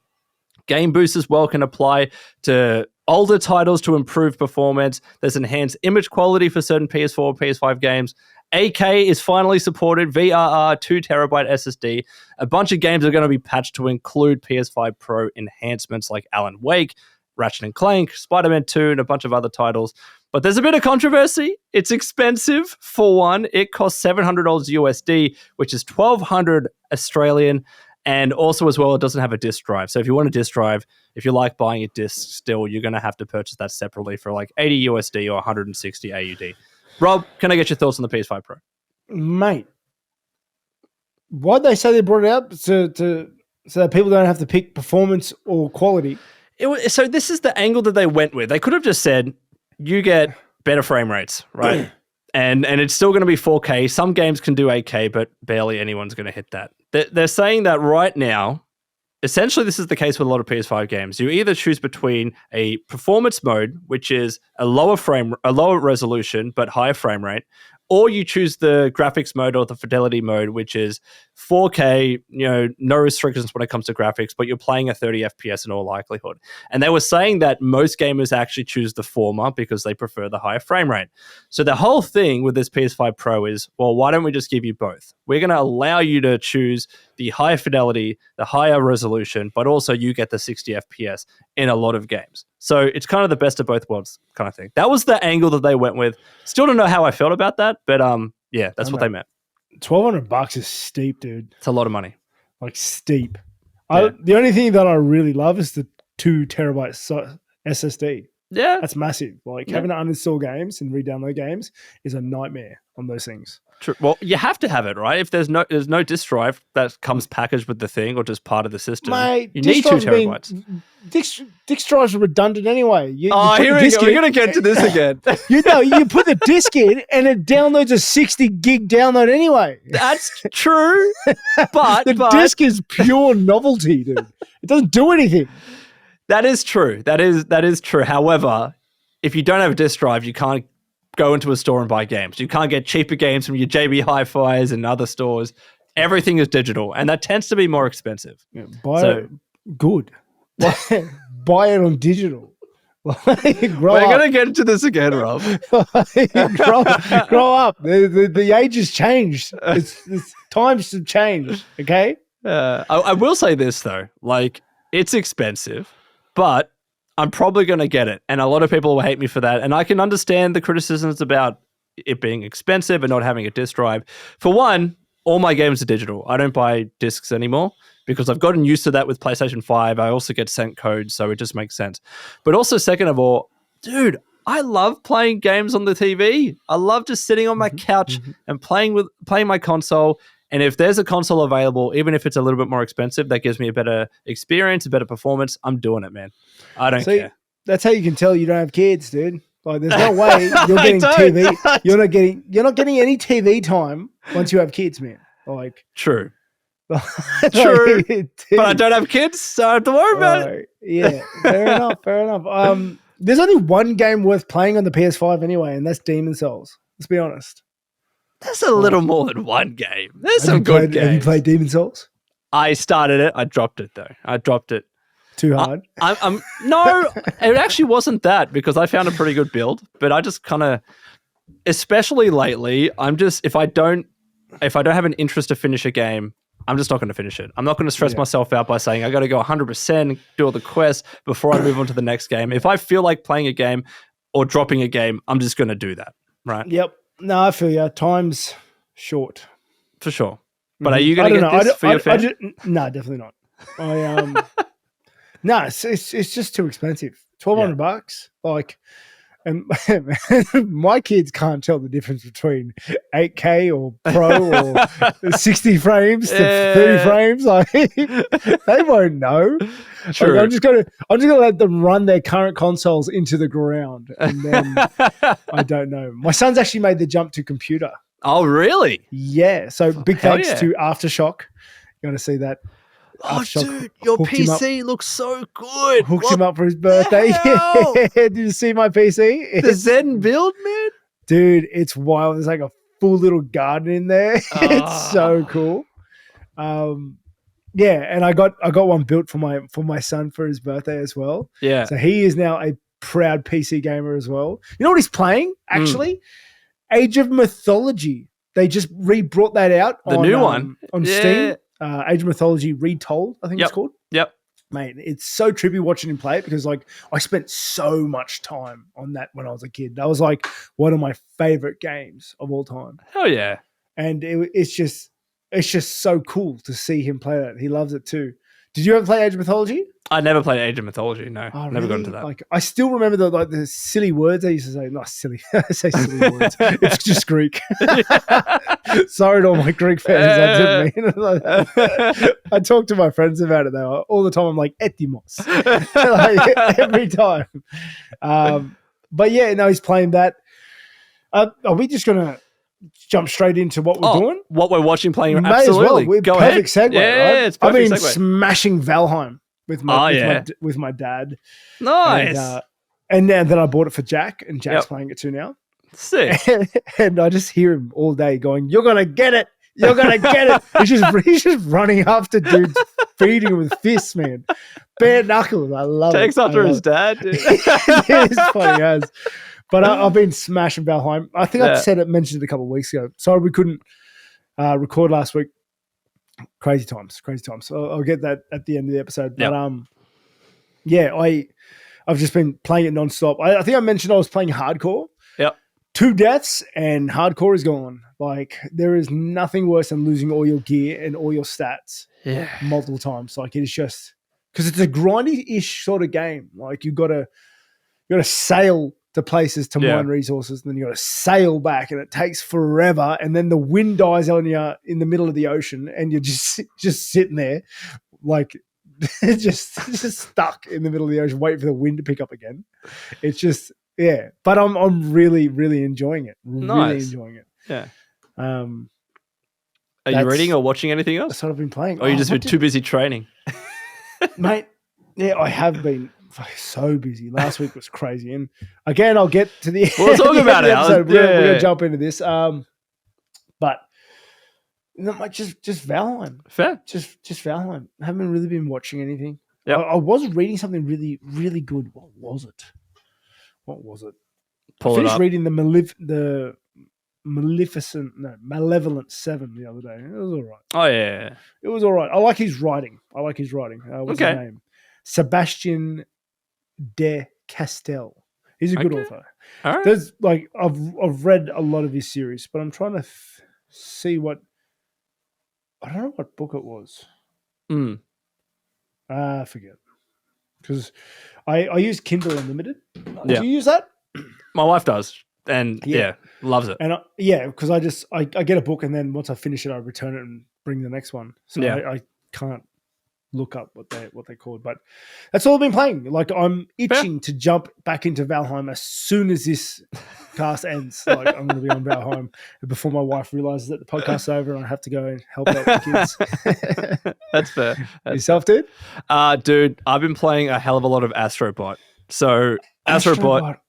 Game Boost as well can apply to older titles to improve performance. There's enhanced image quality for certain PS4, PS5 games. 8K is finally supported, VRR, 2TB SSD. A bunch of games are going to be patched to include PS5 Pro enhancements like Alan Wake, Ratchet & Clank, Spider-Man 2, and a bunch of other titles. But there's a bit of controversy. It's expensive, for one. It costs $700 USD, which is $1,200 Australian. And also as well, it doesn't have a disk drive. So if you want a disk drive, if you like buying a disk still, you're going to have to purchase that separately for like 80 USD or 160 AUD. Rob, can I get your thoughts on the PS5 Pro? Mate, why'd they say they brought it out? So that people don't have to pick performance or quality? So this is the angle that they went with. They could have just said, you get better frame rates, right? and it's still going to be 4K. Some games can do 8K, but barely anyone's going to hit that. They're saying that right now, essentially, this is the case with a lot of PS5 games. You either choose between a performance mode, which is a lower resolution but higher frame rate, or you choose the graphics mode or the fidelity mode, which is 4K, no restrictions when it comes to graphics, but you're playing at 30 FPS in all likelihood. And they were saying that most gamers actually choose the former because they prefer the higher frame rate. So the whole thing with this PS5 Pro is, well, why don't we just give you both? We're going to allow you to choose the higher fidelity, the higher resolution, but also you get the 60 FPS in a lot of games. So it's kind of the best of both worlds kind of thing. That was the angle that they went with. Still don't know how I felt about that, but yeah, that's what they meant. $1,200 is steep, dude. It's a lot of money. Like steep. Yeah. The only thing that I really love is the 2 terabyte SSD. Yeah. That's massive. Like having to uninstall games and re-download games is a nightmare on those things. True. Well, you have to have it, right? If there's no disk drive that comes packaged with the thing or just part of the system, mate, you need 2 terabytes. Disk drives are redundant anyway. Here we go. We're going to get to this again. You put the disk in and it downloads a 60 gig download anyway. That's true. But the disk is pure novelty, dude. It doesn't do anything. That is true. That is true. However, if you don't have a disk drive, you can't go into a store and buy games. You can't get cheaper games from your JB Hi-Fi's and other stores. Everything is digital, and that tends to be more expensive. Yeah, buy it good. Buy it on digital. We're going to get into this again, Rob. grow up. The age has changed. It's times have changed, okay? I will say this, though. Like, it's expensive, but I'm probably going to get it. And a lot of people will hate me for that. And I can understand the criticisms about it being expensive and not having a disk drive. For one, all my games are digital. I don't buy discs anymore because I've gotten used to that with PlayStation 5. I also get sent codes, so it just makes sense. But also, second of all, dude, I love playing games on the TV. I love just sitting on my couch and playing my console. And if there's a console available, even if it's a little bit more expensive, that gives me a better experience, a better performance. I'm doing it, man. I don't care. That's how you can tell you don't have kids, dude. Like, there's no way you're getting TV. You're not getting any TV time once you have kids, man. Like, true. True. But I don't have kids, so I don't have to worry about it. Yeah, fair enough. There's only one game worth playing on the PS5 anyway, and that's Demon Souls. Let's be honest. That's a little more than one game. There's some good games. Have you played Demon Souls? I started it. I dropped it, though. I dropped it. Too hard? No, it actually wasn't that because I found a pretty good build. But I just kind of, especially lately, if I don't have an interest to finish a game, I'm just not going to finish it. I'm not going to stress myself out by saying I got to go 100%, do all the quests before I move on to the next game. If I feel like playing a game or dropping a game, I'm just going to do that, right? Yep. No, I feel you. Time's short. For sure. But are you going to get this for your family? No, definitely not. No, it's just too expensive. $1,200. Like, and my kids can't tell the difference between 8K or Pro or 60 frames to 30 frames. Like, they won't know. True. Like, I'm just gonna let them run their current consoles into the ground, and then I don't know. My son's actually made the jump to computer. Oh, really? Yeah. So big thanks to Aftershock. You want to see that? Oh, dude, your PC looks so good. Hooked him up for his birthday. Did you see my PC? The Zen build, man? Dude, it's wild. There's like a full little garden in there. It's so cool. Yeah, and I got one built for my son for his birthday as well. Yeah. So he is now a proud PC gamer as well. You know what he's playing, actually? Age of Mythology. They just re-brought that out. The new one. On Steam. Age of Mythology Retold, I think it's called. Yep. Mate, it's so trippy watching him play it because, like, I spent so much time on that when I was a kid. That was, like, one of my favorite games of all time. Hell yeah. And it's just so cool to see him play that. He loves it too. Did you ever play Age of Mythology? I never played Age of Mythology, no. Oh, never got into that. Like, I still remember the silly words I used to say. Not silly. I say silly words. It's just Greek. Sorry to all my Greek fans. I didn't mean it. I talk to my friends about it though. All the time I'm like, etimos. Like, every time. But yeah, no, he's playing that. Are we just going to jump straight into what we're doing? What we're watching, playing? May Absolutely. as well. Go perfect ahead. segue, Yeah, right? it's perfect I've been segue. smashing Valheim with my dad. Nice. And then I bought it for Jack, and Jack's playing it too now. Sick. And I just hear him all day going, "You're gonna get it. You're gonna get it." He's just running after dudes, feeding him with fists, man. Bare knuckles. I love Takes it. after his dad. Dude. It's funny as. But I've been smashing Valheim. I think I mentioned it a couple of weeks ago. Sorry we couldn't record last week. Crazy times. So I'll get that at the end of the episode. But I've just been playing it nonstop. I think I mentioned I was playing hardcore. Yep. 2 deaths and hardcore is gone. Like, there is nothing worse than losing all your gear and all your stats multiple times. Like, it is just because it's a grindy-ish sort of game. Like, you gotta sail to places to mine resources, and then you got to sail back, and it takes forever. And then the wind dies on you in the middle of the ocean, and you're just sitting there, like just stuck in the middle of the ocean, waiting for the wind to pick up again. It's just but I'm really, really enjoying it. Really enjoying it. Yeah. Are you reading or watching anything else? That's what I've been playing. Or you just been too busy training, mate? Yeah, I have been. So busy. Last week was crazy, and again, I'll get to the. We'll talk about it. Episode. We're gonna jump into this. But just Valheim. Fair. Just Valheim. I haven't really been watching anything. Yeah, I was reading something really, really good. What was it? I finished reading the Malevolent 7 the other day. It was all right. Oh yeah, it was all right. I like his writing. What's his name? Sebastian de Castel. He's a good author. All right. There's I've read a lot of his series, but I'm trying to see what I don't know what book it was. I forget, because I use Kindle Unlimited. Do you use that? My wife does, and loves it. And because I get a book, and then once I finish it, I return it and bring the next one. So I can't look up what they called, but that's all I've been playing. Like, I'm itching to jump back into Valheim as soon as this cast ends. Like, I'm going to be on Valheim before my wife realizes that the podcast's over and I have to go and help out the kids. That's fair. Yourself, dude? Dude, I've been playing a hell of a lot of Astrobot. So Astrobot,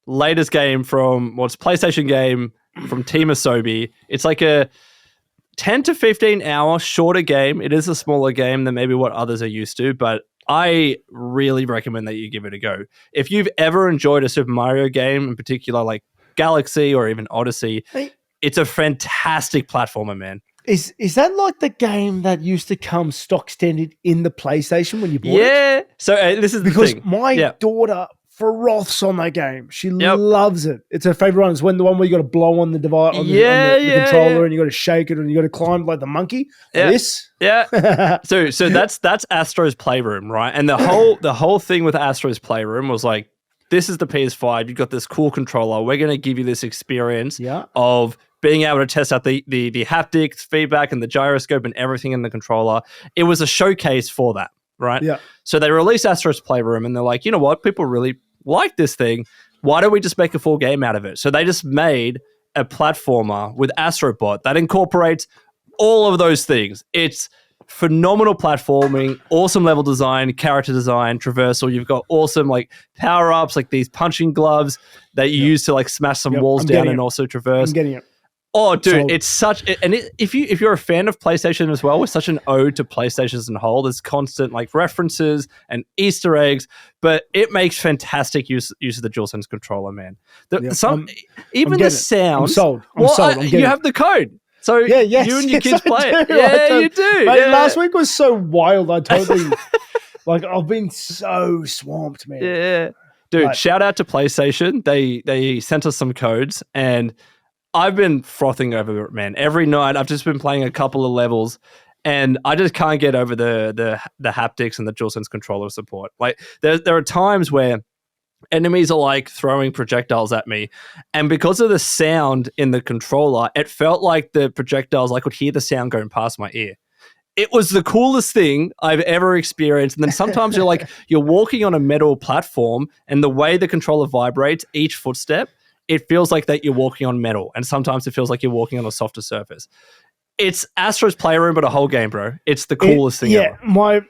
latest game from PlayStation game from Team Asobi. It's like a 10 to 15 hour shorter game. It is a smaller game than maybe what others are used to, but I really recommend that you give it a go. If you've ever enjoyed a Super Mario game, in particular like Galaxy or even Odyssey, it's a fantastic platformer, man. Is that like the game that used to come stock standard in the PlayStation when you bought it? Yeah. So this is because the thing. My daughter froths on that game. She loves it. It's her favorite one. It's the one where you got to blow on the device on the controller and you got to shake it and you got to climb like the monkey. This, So that's Astro's Playroom, right? And the whole thing with Astro's Playroom was like, this is the PS5. You've got this cool controller. We're going to give you this experience of being able to test out the haptics, feedback, and the gyroscope and everything in the controller. It was a showcase for that, right? Yeah. So they released Astro's Playroom, and they're like, you know what? People really like this thing. Why don't we just make a full game out of it? So they just made a platformer with Astrobot that incorporates all of those things. It's phenomenal platforming, awesome level design, character design, traversal. You've got awesome like power-ups, like these punching gloves that you use to like smash some walls down and also traverse. I'm getting it. Oh, dude, it's such... if you're a fan of PlayStation as well, it's such an ode to PlayStation as a whole. There's constant like references and Easter eggs, but it makes fantastic use of the DualSense controller, man. The sound... I'm sold. I'm sold. You have the code. So you and your kids play it. Yeah, you do. Mate, last week was so wild. I totally... like, I've been so swamped, man. Yeah. Dude, shout out to PlayStation. They sent us some codes, and I've been frothing over it, man. Every night I've just been playing a couple of levels, and I just can't get over the haptics and the DualSense controller support. Like there are times where enemies are like throwing projectiles at me, and because of the sound in the controller, it felt like the projectiles, I could hear the sound going past my ear. It was the coolest thing I've ever experienced. And then sometimes you're walking on a metal platform, and the way the controller vibrates each footstep, it feels like that you're walking on metal, and sometimes it feels like you're walking on a softer surface. It's Astro's Playroom, but a whole game, bro. It's the coolest thing ever. Mate,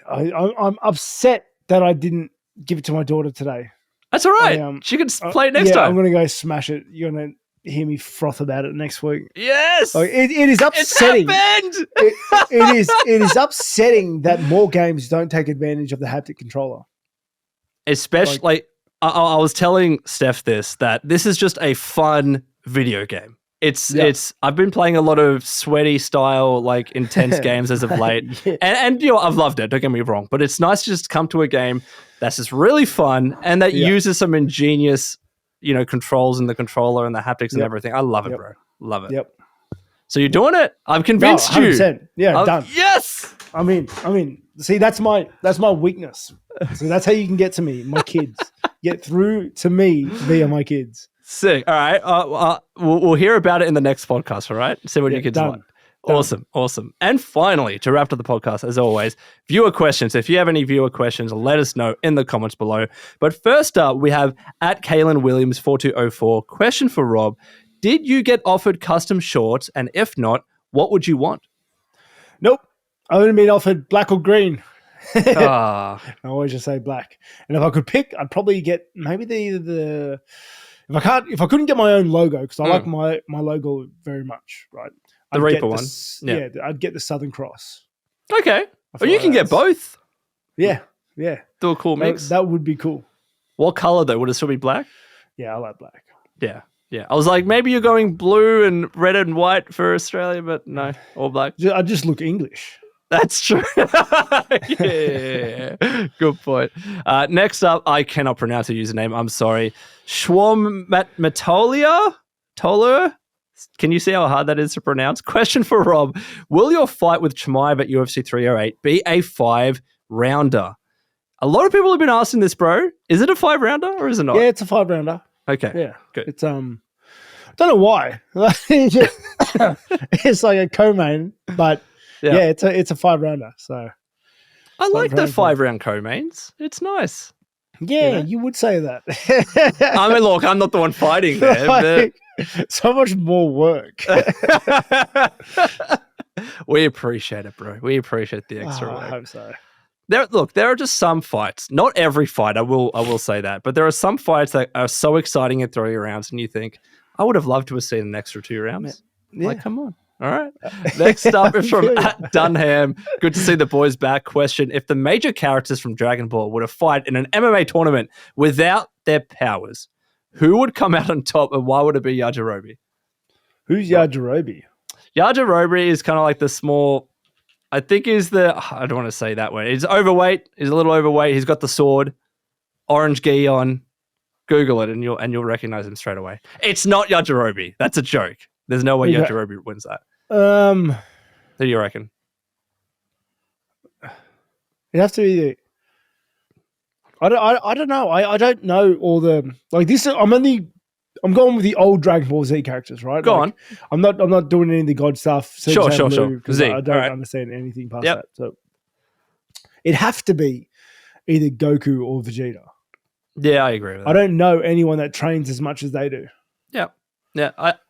I'm upset that I didn't give it to my daughter today. That's all right. She can play it next time. I'm going to go smash it. You're going to hear me froth about it next week. Yes. Like, it is upsetting. It's happened. It is upsetting that more games don't take advantage of the haptic controller. Especially, I was telling Steph that this is just a fun video game. I've been playing a lot of sweaty style, like intense games as of late. And you know, I've loved it. Don't get me wrong, but it's nice to just come to a game that's just really fun and that uses some ingenious, you know, controls in the controller and the haptics and everything. I love it, bro. Love it. Yep. So you're doing it. I've convinced you. 100%. Yeah, done. Yes. I mean, see, that's my weakness. So that's how you can get to me, my kids. Get through to me via my kids. Sick. All right. We'll hear about it in the next podcast. All right. See what your kids like. Awesome. And finally, to wrap up the podcast, as always, viewer questions. If you have any viewer questions, let us know in the comments below. But first up, we have at Kaylin Williams 4204. Question for Rob: did you get offered custom shorts? And if not, what would you want? Nope. I would have been offered black or green. I always just say black. And if I could pick, I'd probably get maybe the if I couldn't get my own logo, because I like my logo very much, right? The Reaper one. Yeah, I'd get the Southern Cross. Okay. Well, you can get both. Yeah. Do a cool mix. That would be cool. What color though? Would it still be black? Yeah, I like black. Yeah. I was like, maybe you're going blue and red and white for Australia, but no, all black. I just look English. That's true. Yeah. Good point. Next up, I cannot pronounce the username. I'm sorry. Schwarmatolia? Toler? Can you see how hard that is to pronounce? Question for Rob. Will your fight with Chimaev at UFC 308 be a 5-rounder? A lot of people have been asking this, bro. Is it a 5-rounder or is it not? Yeah, it's a 5-rounder. Okay. Yeah. Good. It's I don't know why. It's like a co-main, but it's a 5-rounder. So I like the 5-round co-mains. It's nice. Yeah, you would say that. I mean, look, I'm not the one fighting there. So much more work. We appreciate it, bro. We appreciate the extra work. I hope so. There are just some fights. Not every fight, I will say that, but there are some fights that are so exciting in 3 rounds, and you think, I would have loved to have seen an extra 2 rounds. Yeah. Like, come on. All right. Next up is from at Dunham. Good to see the boys back. Question: if the major characters from Dragon Ball were to fight in an MMA tournament without their powers, who would come out on top, and why would it be Yajirobe? Who's Yajirobe? Yajirobe is kind of like the small. I think I don't want to say that word. He's overweight. He's a little overweight. He's got the sword, orange gi on. Google it and you'll recognize him straight away. It's not Yajirobe. That's a joke. There's no way Yajirobe wins that. Who do you reckon? It has to be. I don't know. I don't know all the like this. I'm going with the old Dragon Ball Z characters, right? Go on. I'm not doing any of the God stuff. Sure. Because I don't understand anything past that. So it have to be either Goku or Vegeta. Yeah, I agree with that. I don't know anyone that trains as much as they do. Yeah.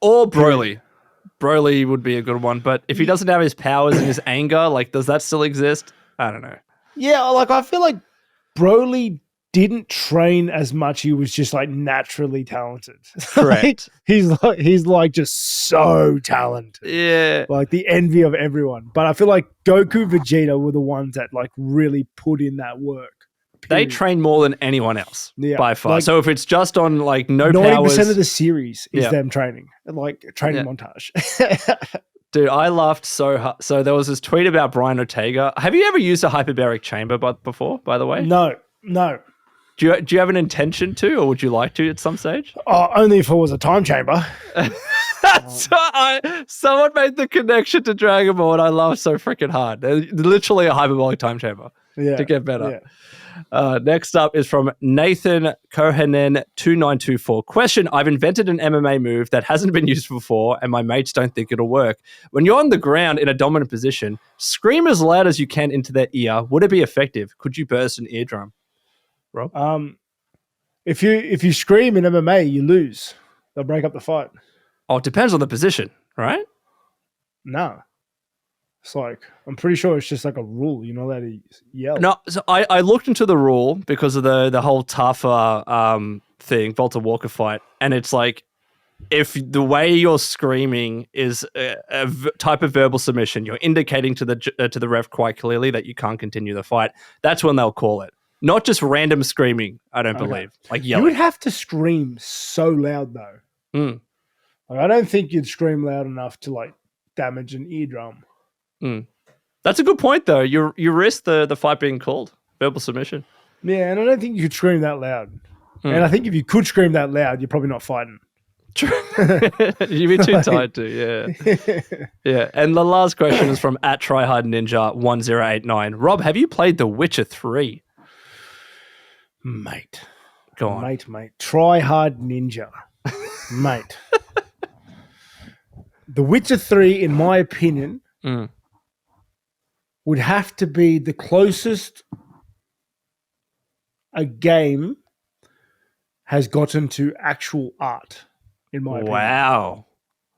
Or Broly. Broly would be a good one, but if he doesn't have his powers and his anger, like, does that still exist? I don't know. Yeah, like, I feel like Broly didn't train as much. He was just, like, naturally talented. Correct. he's just so talented. Yeah. Like, the envy of everyone. But I feel like Goku, Vegeta were the ones that, like, really put in that work. They train more than anyone else by far. Like, so if it's just on like no 90% powers, 90% of the series is them training, like training montage. Dude, I laughed so hard. So there was this tweet about Brian Ortega. Have you ever used a hyperbaric chamber before, by the way? No. Do you have an intention to, or would you like to at some stage? Only if it was a time chamber. Someone made the connection to Dragon Ball, and I laughed so freaking hard. Literally a hyperbolic time chamber to get better. Yeah. Next up is from Nathan Kohenen 2924. Question: I've invented an MMA move that hasn't been used before, and my mates don't think it'll work. When you're on the ground in a dominant position, scream as loud as you can into their ear. Would it be effective? Could you burst an eardrum? Rob? If you scream in MMA, you lose. They'll break up the fight. Oh, it depends on the position, right? No. It's like, I'm pretty sure it's just like a rule. You're not allowed to yell. No, so I looked into the rule because of the whole tougher thing, Volta Walker fight, and it's like, if the way you're screaming is a type of verbal submission, you're indicating to the ref quite clearly that you can't continue the fight. That's when they'll call it. Not just random screaming, I don't believe. Like yelling. You would have to scream so loud though. Mm. Like, I don't think you'd scream loud enough to like damage an eardrum. Mm. That's a good point though. You risk the fight being called. Verbal submission. Yeah, and I don't think you could scream that loud. And I think if you could scream that loud, you're probably not fighting. True. You'd be too tired to, yeah. Yeah. And the last question is from @tryhardninja1089. Rob, have you played The Witcher 3? Mate. Go on. Mate. Try hard ninja. Mate. The Witcher 3, in my opinion, would have to be the closest a game has gotten to actual art, in my opinion. Wow.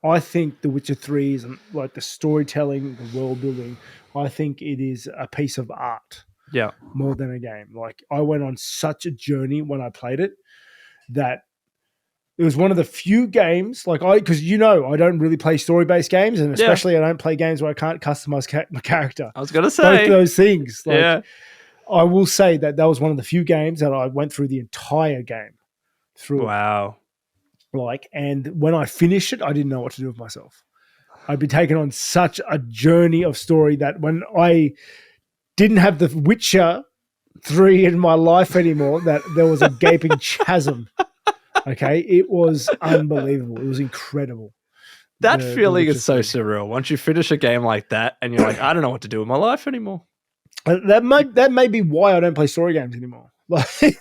I think The Witcher 3 is like the storytelling, the world building. I think it is a piece of art. Yeah. More than a game. Like, I went on such a journey when I played it that it was one of the few games, because I don't really play story-based games, and especially I don't play games where I can't customize my character. I was going to say. Both those things. Yeah. I will say that was one of the few games that I went through the entire game. Wow. And when I finished it, I didn't know what to do with myself. I'd been taken on such a journey of story that when I didn't have The Witcher 3 in my life anymore, that there was a gaping chasm. Okay, it was unbelievable. It was incredible. That feeling is so surreal. Once you finish a game like that and you're like, I don't know what to do with my life anymore. That may be why I don't play story games anymore.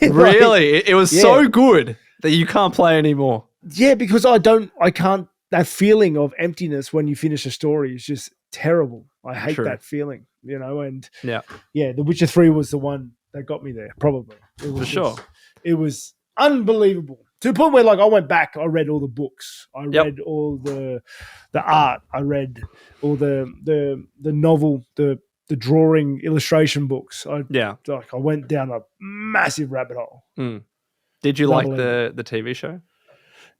Really? It was so good that you can't play anymore. Yeah, because I can't, that feeling of emptiness when you finish a story is just terrible. I hate that feeling, and The Witcher 3 was the one that got me there, probably. It was unbelievable. To the point where, I went back, I read all the books, I read all the art, I read all the novel, the drawing, illustration books. I went down a massive rabbit hole. Mm. Did you like the TV show?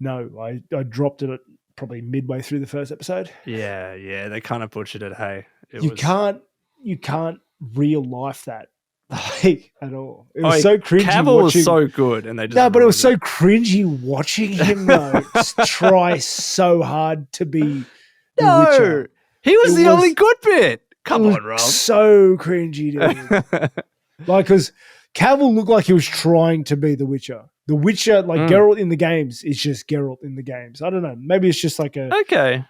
No, I dropped it at probably midway through the first episode. Yeah, they kind of butchered it. Hey, you can't real life that. At all. It was so cringy. Cavill was so good, and they just but it was so cringy watching him though. Just try so hard to be the Witcher. He was the only good bit. Come on, Rob. So cringy, dude. Because Cavill looked like he was trying to be the Witcher. The Witcher, Geralt in the games, is just Geralt in the games. I don't know. Maybe it's just like a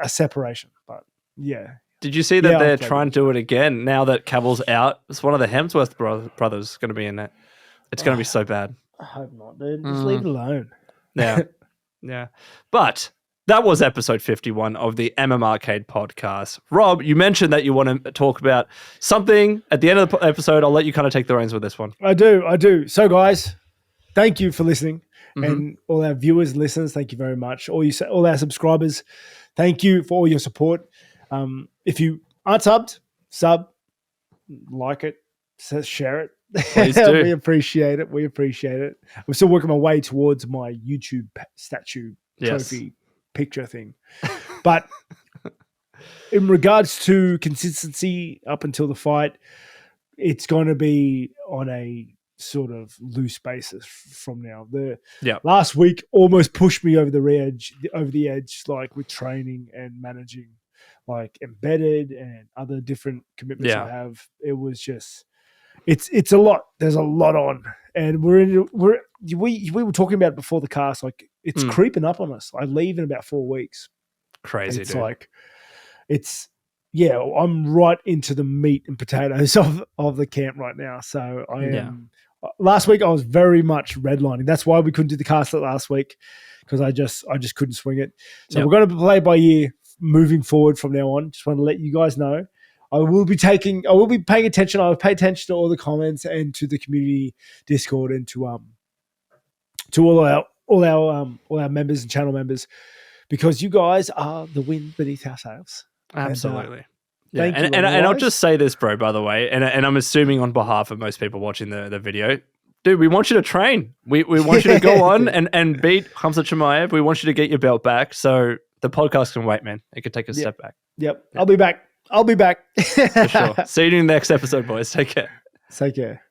separation. But yeah. Did you see that they're trying to do it again now that Cavill's out? It's one of the Hemsworth brothers going to be in it. It's going to be so bad. I hope not, dude. Just leave it alone. Yeah. Yeah. But that was episode 51 of the MMArcade podcast. Rob, you mentioned that you want to talk about something at the end of the episode. I'll let you kind of take the reins with this one. I do. So, guys, thank you for listening. And all our viewers, listeners, thank you very much. All our subscribers, thank you for all your support. If you aren't subbed, like it, share it. Please do. We appreciate it. I'm still working my way towards my YouTube statue trophy picture thing. But in regards to consistency up until the fight, it's going to be on a sort of loose basis from now. Last week almost pushed me over the edge, with training and managing embedded and other different commitments I have. It was just, it's a lot. There's a lot on, and we were talking about it before the cast. It's creeping up on us. I leave in about 4 weeks. Crazy. It's I'm right into the meat and potatoes of the camp right now. So I am. Last week I was very much redlining. That's why we couldn't do the cast last week, because I just couldn't swing it. So we're going to play by ear moving forward from now on. Just want to let you guys know I will be paying attention. I'll pay attention to all the comments and to the community Discord and to all our members and channel members, because you guys are the wind beneath our sails. Absolutely. Thank you. And I'll just say this, bro, by the way, and I'm assuming on behalf of most people watching the video, dude, we want you to train. We want you to go on and beat Khamzat Chimaev. We want you to get your belt back. So the podcast can wait, man. It could take a step back. Yep. I'll be back. For sure. See you in the next episode, boys. Take care. Take care.